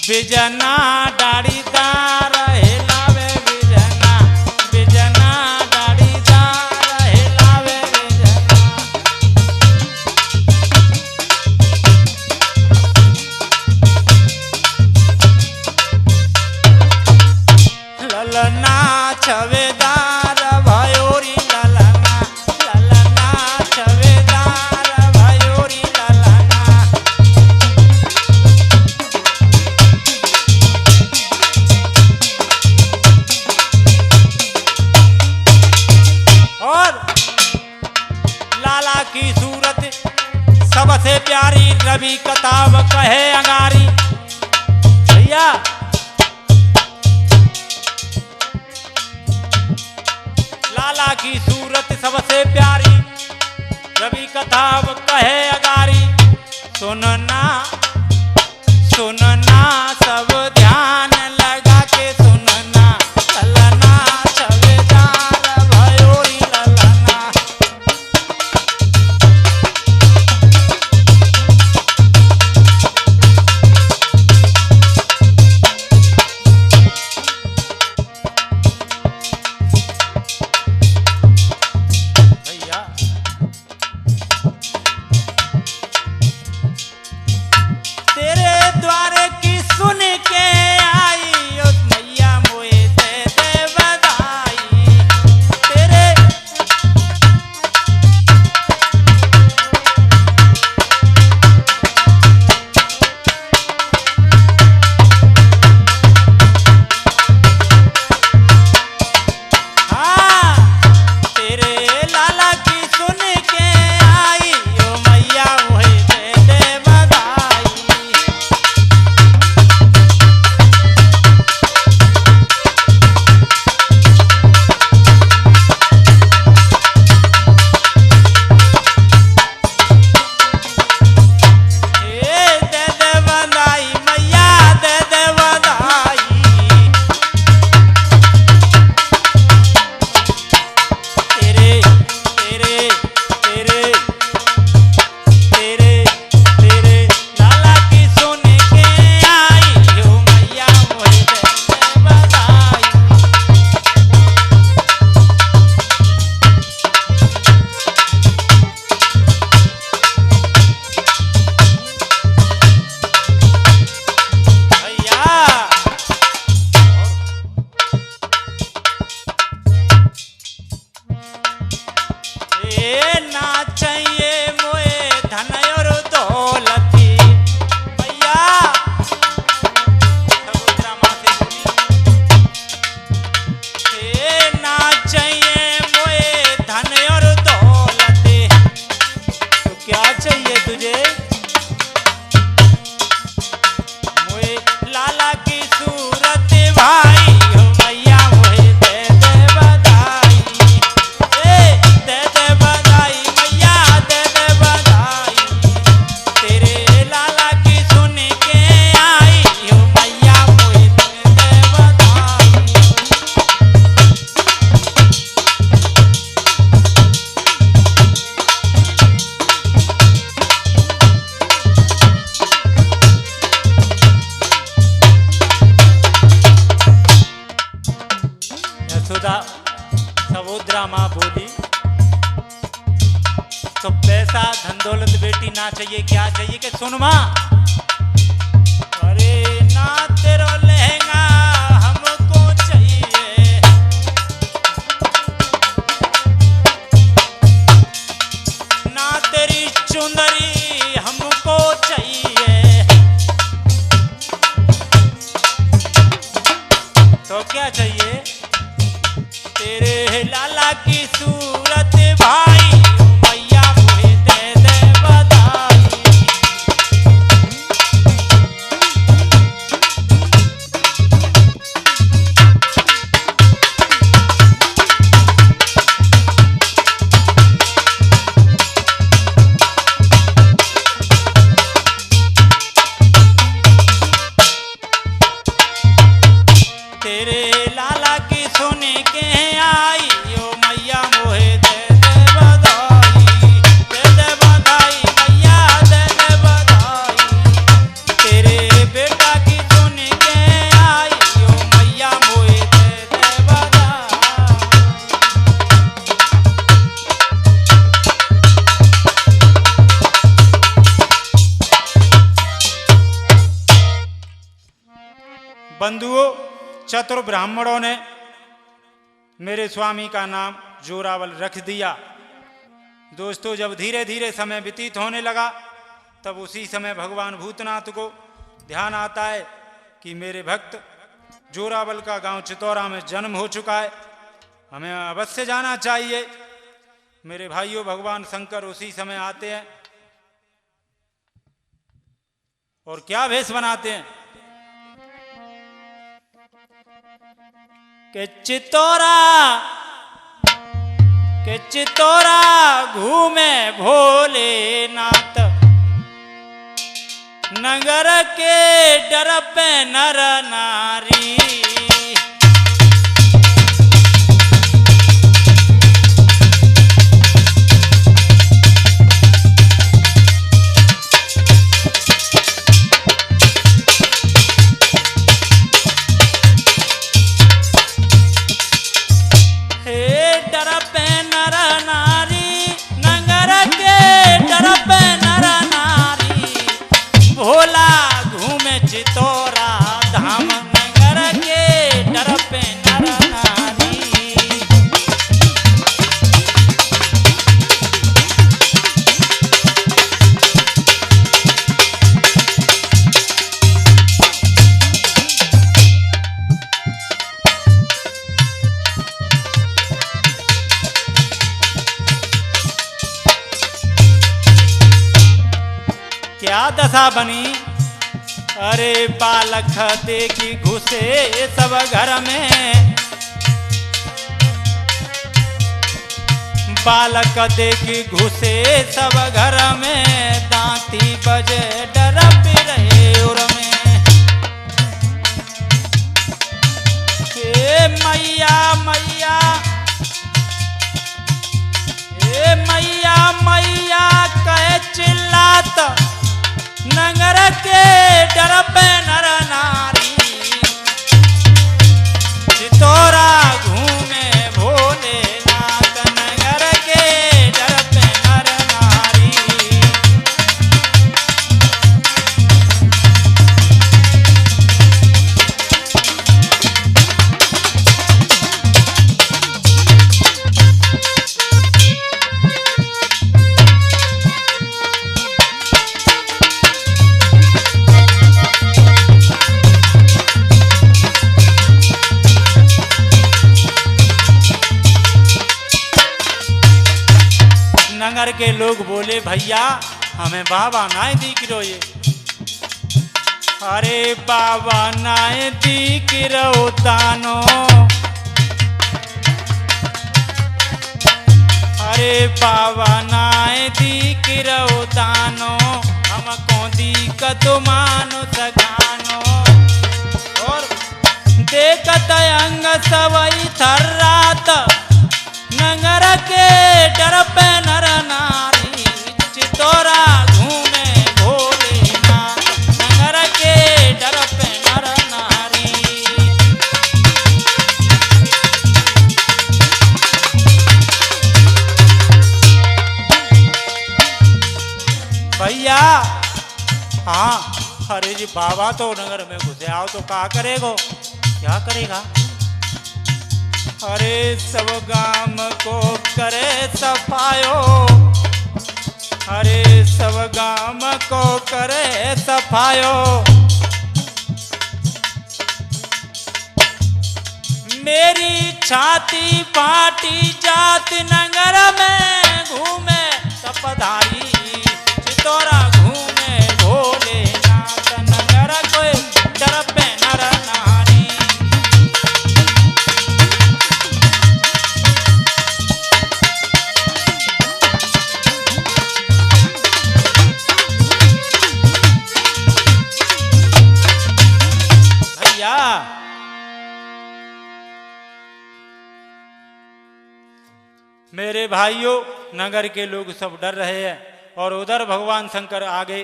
A: बिजना डाड़ीदार हिलावे बिजना, बिजना डाड़ीदार हिलावे बिजना। ललना छवेदार भयो रे ललना, ललना छवेदार भयो रे ललना। और लाला की सूरत सबसे प्यारी, रवि कताब कहे अंगारी। भैया लाला की सूरत सबसे प्यारी, रवि कताब कहे अगारी। सुनना सुनना सब ध्यान लगा के सुनना, ललना छवेदार भयो रे ललना। भैया ए ना चाहिए मोए धन और दौलती मैया समुद्रा माँ से बोली ए ना चाहिए मोए धन और दौलती तो क्या चाहिए तुझे मोए लाला की सूरत भाई हो मैया मोहे दे दे बधाई दे दे बधाई मैया दे दे बधाई तेरे लाला की सुन के आई हो मैया मोहे दे दे बधाई। यशोदा समुद्रा माँ बोली तो पैसा धन दौलत बेटी ना चाहिए क्या चाहिए कि सुन माँ अरे ना तेरा लहंगा हमको चाहिए ना तेरी चुंदरी हमको चाहिए तो क्या चाहिए तेरे लाला की सूरत भाई मैया मोहे दे दे बधाई। तेरे लाला की सुन के आई ओ मैया मोहे दे दे बधाई मैया दे दे बधाई तेरे बेटा की सुन के आई ओ मैया मोहे दे दे बधाई। बंधुओं चतुर ब्राह्मणों ने मेरे स्वामी का नाम जोरावल रख दिया। दोस्तों जब धीरे धीरे समय व्यतीत होने लगा तब उसी समय भगवान भूतनाथ को ध्यान आता है कि मेरे भक्त जोरावल का गांव चितौरा में जन्म हो चुका है, हमें अवश्य जाना चाहिए। मेरे भाइयों भगवान शंकर उसी समय आते हैं और क्या भेष बनाते हैं के चितौरा घूमे भोलेनाथ नगर के डर पे नर नारी चितौरा धाम नगर के डर पे नर नारी। क्या दशा बनी अरे बालक देखी घुसे सब घर में बालक देखी घुसे सब घर में दांती बजे डर रहे उर में हे मैया मैया हे मैया मैया कहे चिल्लात नगर के डर पे नर नारी चितौरा घूमे भोलेनाथ नगर के डर पे नर नारी। नगर के लोग बोले भैया हमें बाबा नाय दिख रो ये। अरे बाबा नाय दिख रो तानो, अरे बाबा नाय दिख रो तानो, हमको दिक्कत मानो सगानो। और देखत अंग सवई थर्रात, नगर के डर पे नर नारी, चितोरा घूमे भोलेनाथ, नगर के डर पे नर नारी। भैया हाँ, अरे जी बाबा तो नगर में घुसे आओ तो क्या करेगो, क्या करेगा। अरे सब गाम को करे सफायो, अरे सब गाम को करे सफायो। मेरी छाती पाटी जात नगर में घूमे सपधारी, चितौरा घूमे भोलेनाथ, नगर कोई डर पे नर नारी। मेरे भाइयों नगर के लोग सब डर रहे हैं और उधर भगवान शंकर आगे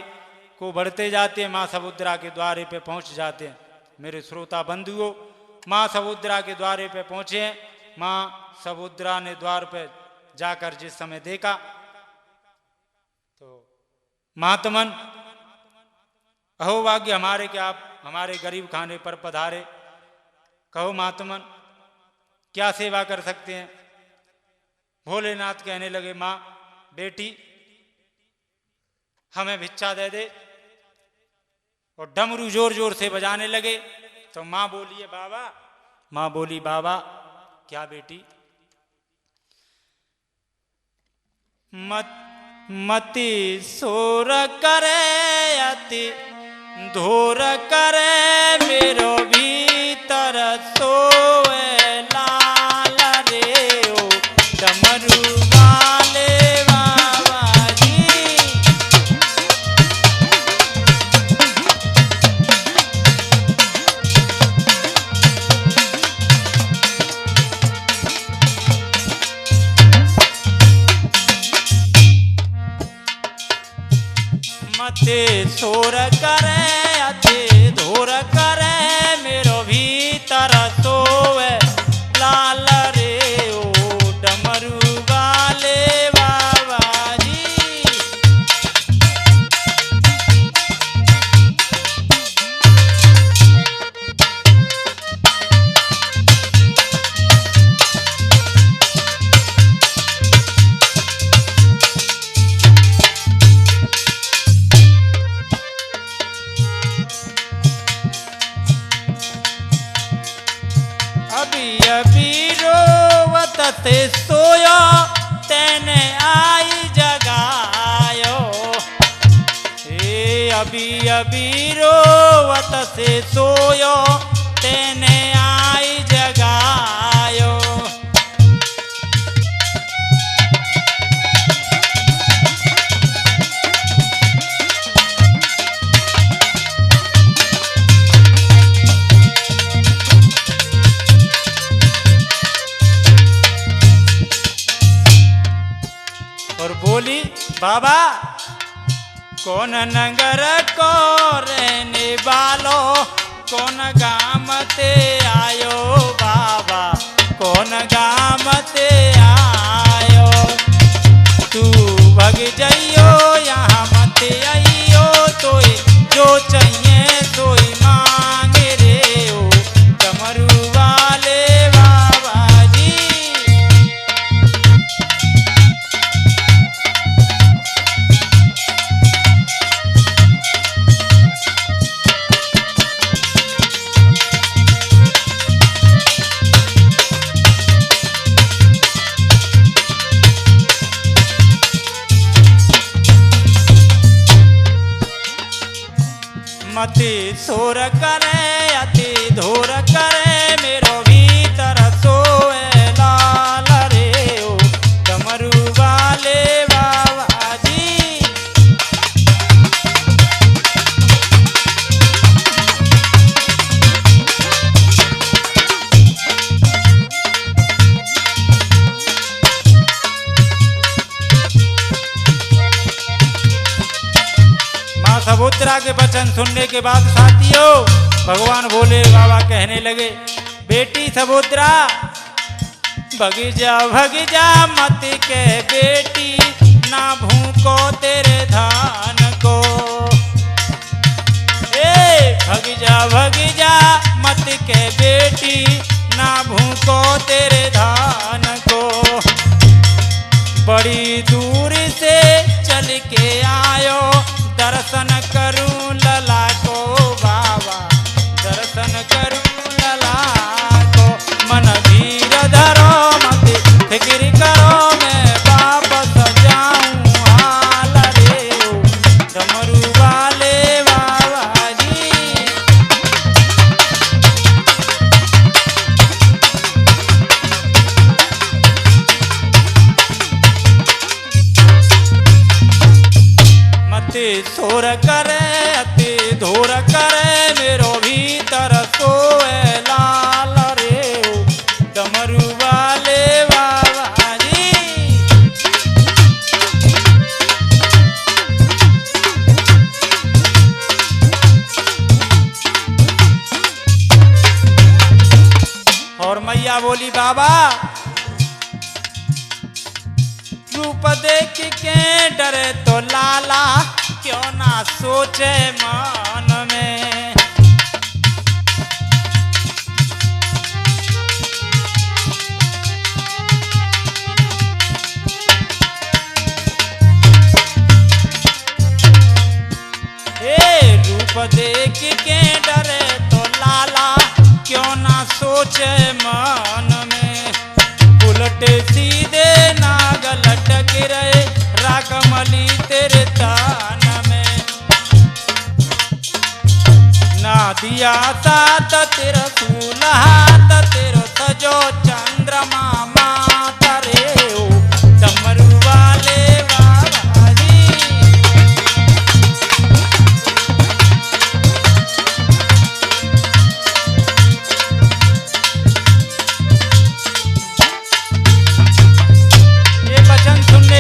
A: को बढ़ते जाते हैं, माँ समुद्रा के द्वारे पे पहुंच जाते हैं। मेरे श्रोता बंधुओं, माँ समुद्रा के द्वारे पे पहुंचे हैं। माँ समुद्रा ने द्वार पे जाकर जिस समय देखा तो महात्मन अहो भाग्य हमारे कि आप हमारे गरीब खाने पर पधारे, कहो महात्मन क्या सेवा कर सकते हैं। भोलेनाथ कहने लगे माँ बेटी हमें भिक्षा दे दे, और डमरू जोर जोर से बजाने लगे। तो माँ बोली बाबा, माँ बोली बाबा क्या बेटी, मति सोर करे अति धोर करे, मेरो भीतर सोए लाल रे ओ डमरू वाले बाबा जी। मते सोर करे अति धोर करे, मेरो भीतर सोए लाल रे ओ डमरू वाले बाबा जी। अभी अभी रोवत से सोयो, तेने आई जगायो। अभी अभी रोवत से सोयो, तेने आई जगायो। और बोली बाबा कौन नगर को रहने वालो, कौन गाम ते आयो बाबा, कौन गाम ते आयो। तू भग जाइयो यहाँ मत आइयो, तो जो चाहिए तो मांगे रे ओ डमरू वाले बाबा जी। मति सोर करे अति धोर करे मेरो भीतर सोए लाल रे ओ डमरू वाले बाबा जी। माँ सबूत्रा के वचन सुनने के बाद साथियों भगवान भोले बाबा कहने लगे, बेटी सबूत्रा भग जा मत के बेटी, ना भूको तेरे धान को। भग जा मत के बेटी, ना भूको तेरे धान को। बड़ी दूर से चल के आयो दर्शन करूं लला को बाबा, दर्शन करूं लला को। मन धीर धरो मत फिक्र करो मैं वापस जाऊं हाल रे ओ डमरू वाले बाबा जी। मत सोर करे अति धोर करे मेरो भीतर सोए लाल रे ओ डमरू वाले बाबा जी। और मैया बोली, बाबा रूप देख के डरे तो लाला क्यों ना सोचे मन में। रूप देख के डरे तो लाला क्यों ना सोचे मन में। उलट सीधे नाग लटक रहे राकमली तेरे तान में। ना दिया साथ तेरा सूल हाथ तेरो सजो चंद्रमा माता रे ओ डमरू वाले बाबा जी।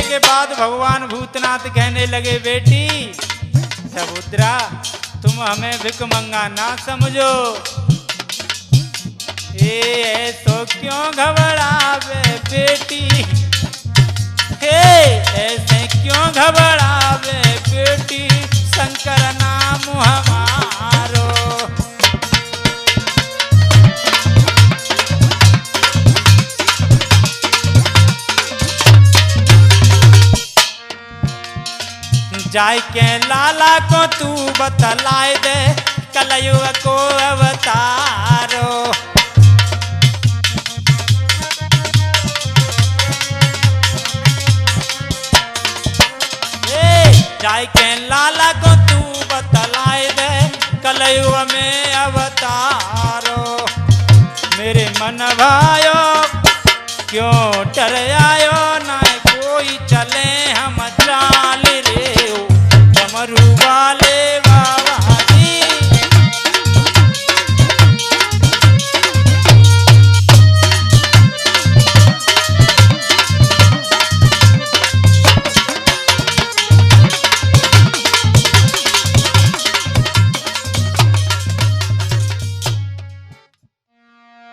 A: के बाद भगवान भूतनाथ कहने लगे, बेटी सबूत्रा तुम हमें भिकमंगा ना समझो। ऐसो क्यों घबरावे बेटी, ऐसे क्यों घबरावे बेटी, शंकर नाम हमारो। जाय के लाला को तू बतलाए दे कलयुग को अवतारो। जाय के लाला को तू बतलाए दे कलयुग में अवतारो। मेरे मन भायो क्यों डर आयो, ना कोई चले हम चाल रे ओ डमरू वाले बाबा जी।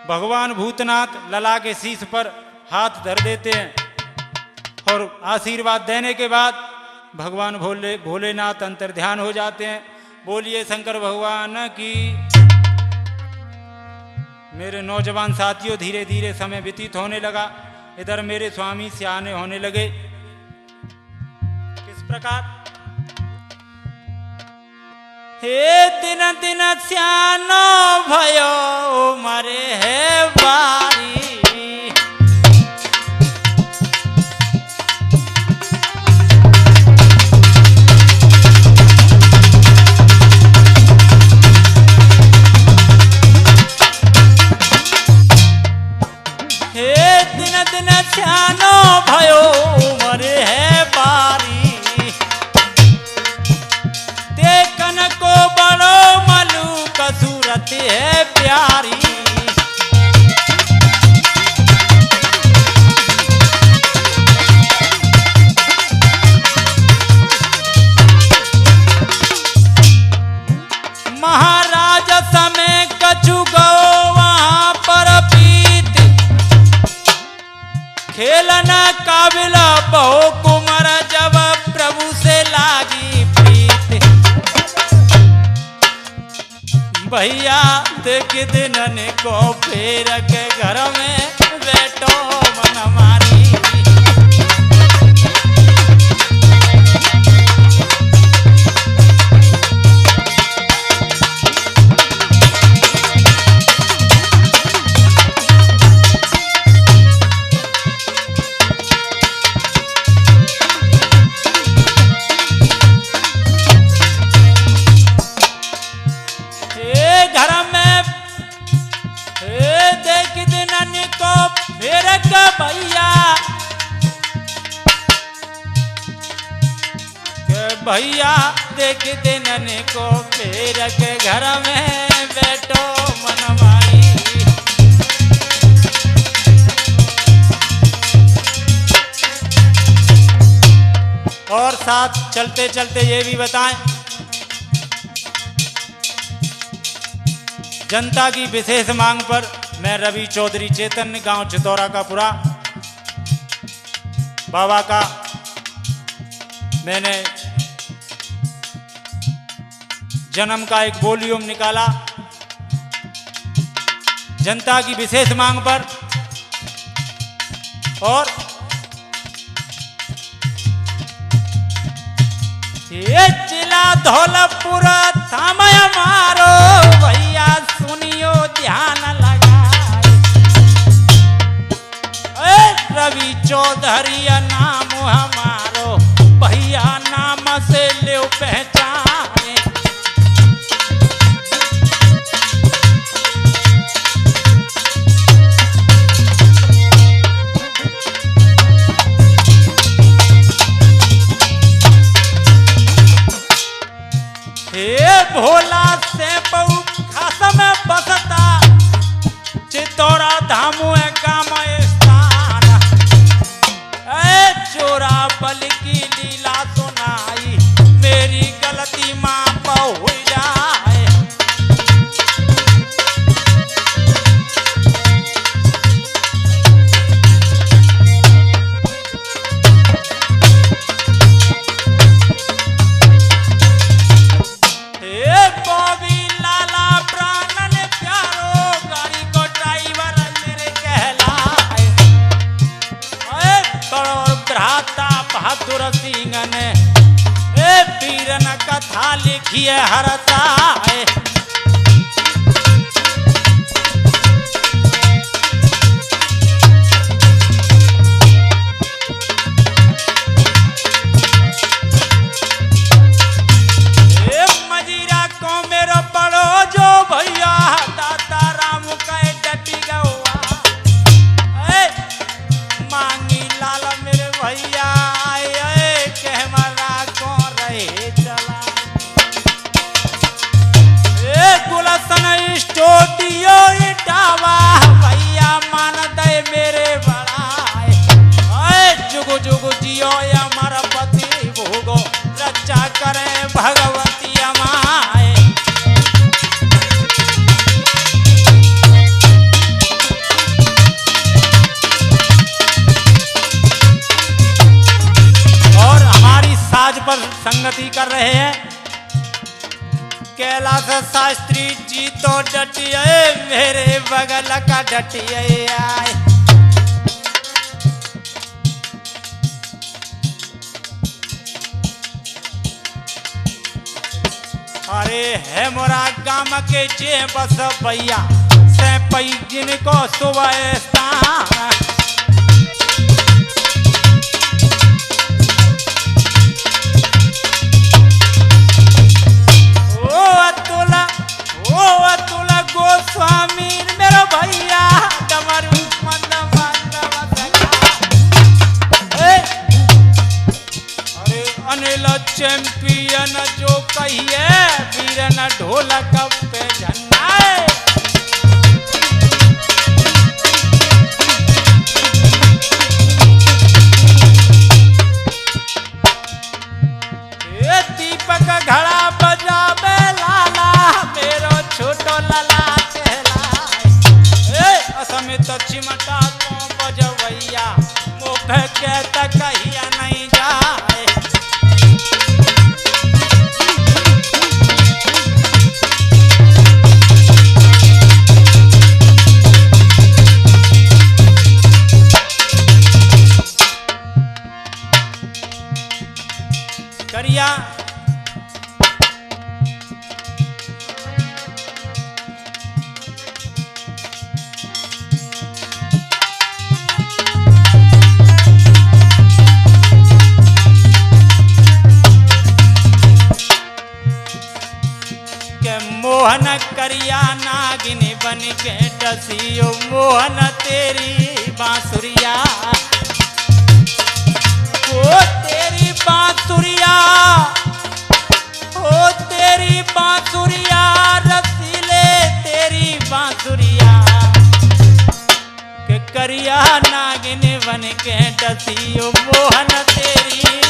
A: भगवान भूतनाथ लला के शीश पर हाथ धर देते हैं और आशीर्वाद देने के बाद भगवान भोलेनाथ अंतर्ध्यान हो जाते हैं। बोलिए शंकर भगवान की। मेरे नौजवान साथियों, धीरे धीरे समय व्यतीत होने लगा। इधर मेरे स्वामी सियाने होने लगे। किस प्रकार? हे दिन दिन सियानो भयो मरे है बारी। है प्यारी। महाराज समय कछु गो वहां पर पीत, खेलन काबिल बहु कुमर जब प्रभु से लागी प्रीत। भैया देख दिनन को फेर के घर में बैठो मन मारी। भैया देख दिनन को फेर के घर में बैठो मन मारी। और साथ चलते चलते ये भी बताएं, जनता की विशेष मांग पर मैं रवि चौधरी चैतन्य गांव चितौरा का पुरा बाबा का मैंने जन्म का एक वॉल्यूम निकाला। जनता की विशेष मांग पर और ये जिला धौलपुर थामय मारो भैया सुनियो ध्यान लगाए। रवि चौधरी नाम हमारो भैया नाम से ले पहचाने। भोला से बहु खास में बसता चितौरा धामु है काम स्थान। चोरा बल की लीला सुनाई मेरी गलती माफ हो जाए। बहादुर सिंह ने वीरन कथा लिखी है हरताए। मजीरा को मेरो पड़ो जो भैया दाता राम का डटी गवा। मांगी लाल मेरे भैया स्टूडियो इटावा भैया मान दे मेरे बड़ाए। जुगु जुगु जियो अमर पति भोगो रक्षा करे भगवती अमाए। और हमारी साज पर संगति कर रहे हैं कैलाश शास्त्री जी तो डटिए मेरे बगल का डटिए आए। अरे है मोरा गाम के जे बस भैया से पई जिनको सुबह स्थान। अतुला गोस्वामी मेरा भैया डमरू अरे अनिल चैंपियन जो कहिए वीरन ढोलक पे झंडा। रहिया नहीं जाए। करिया के मोहन करिया नागिन बन के डसियो मोहन तेरी बांसुरिया, ओ तेरी बांसुरिया, ओ तेरी बांसुरिया रसीले तेरी बांसुरिया, के करिया नागिन बन के डसियो मोहन तेरी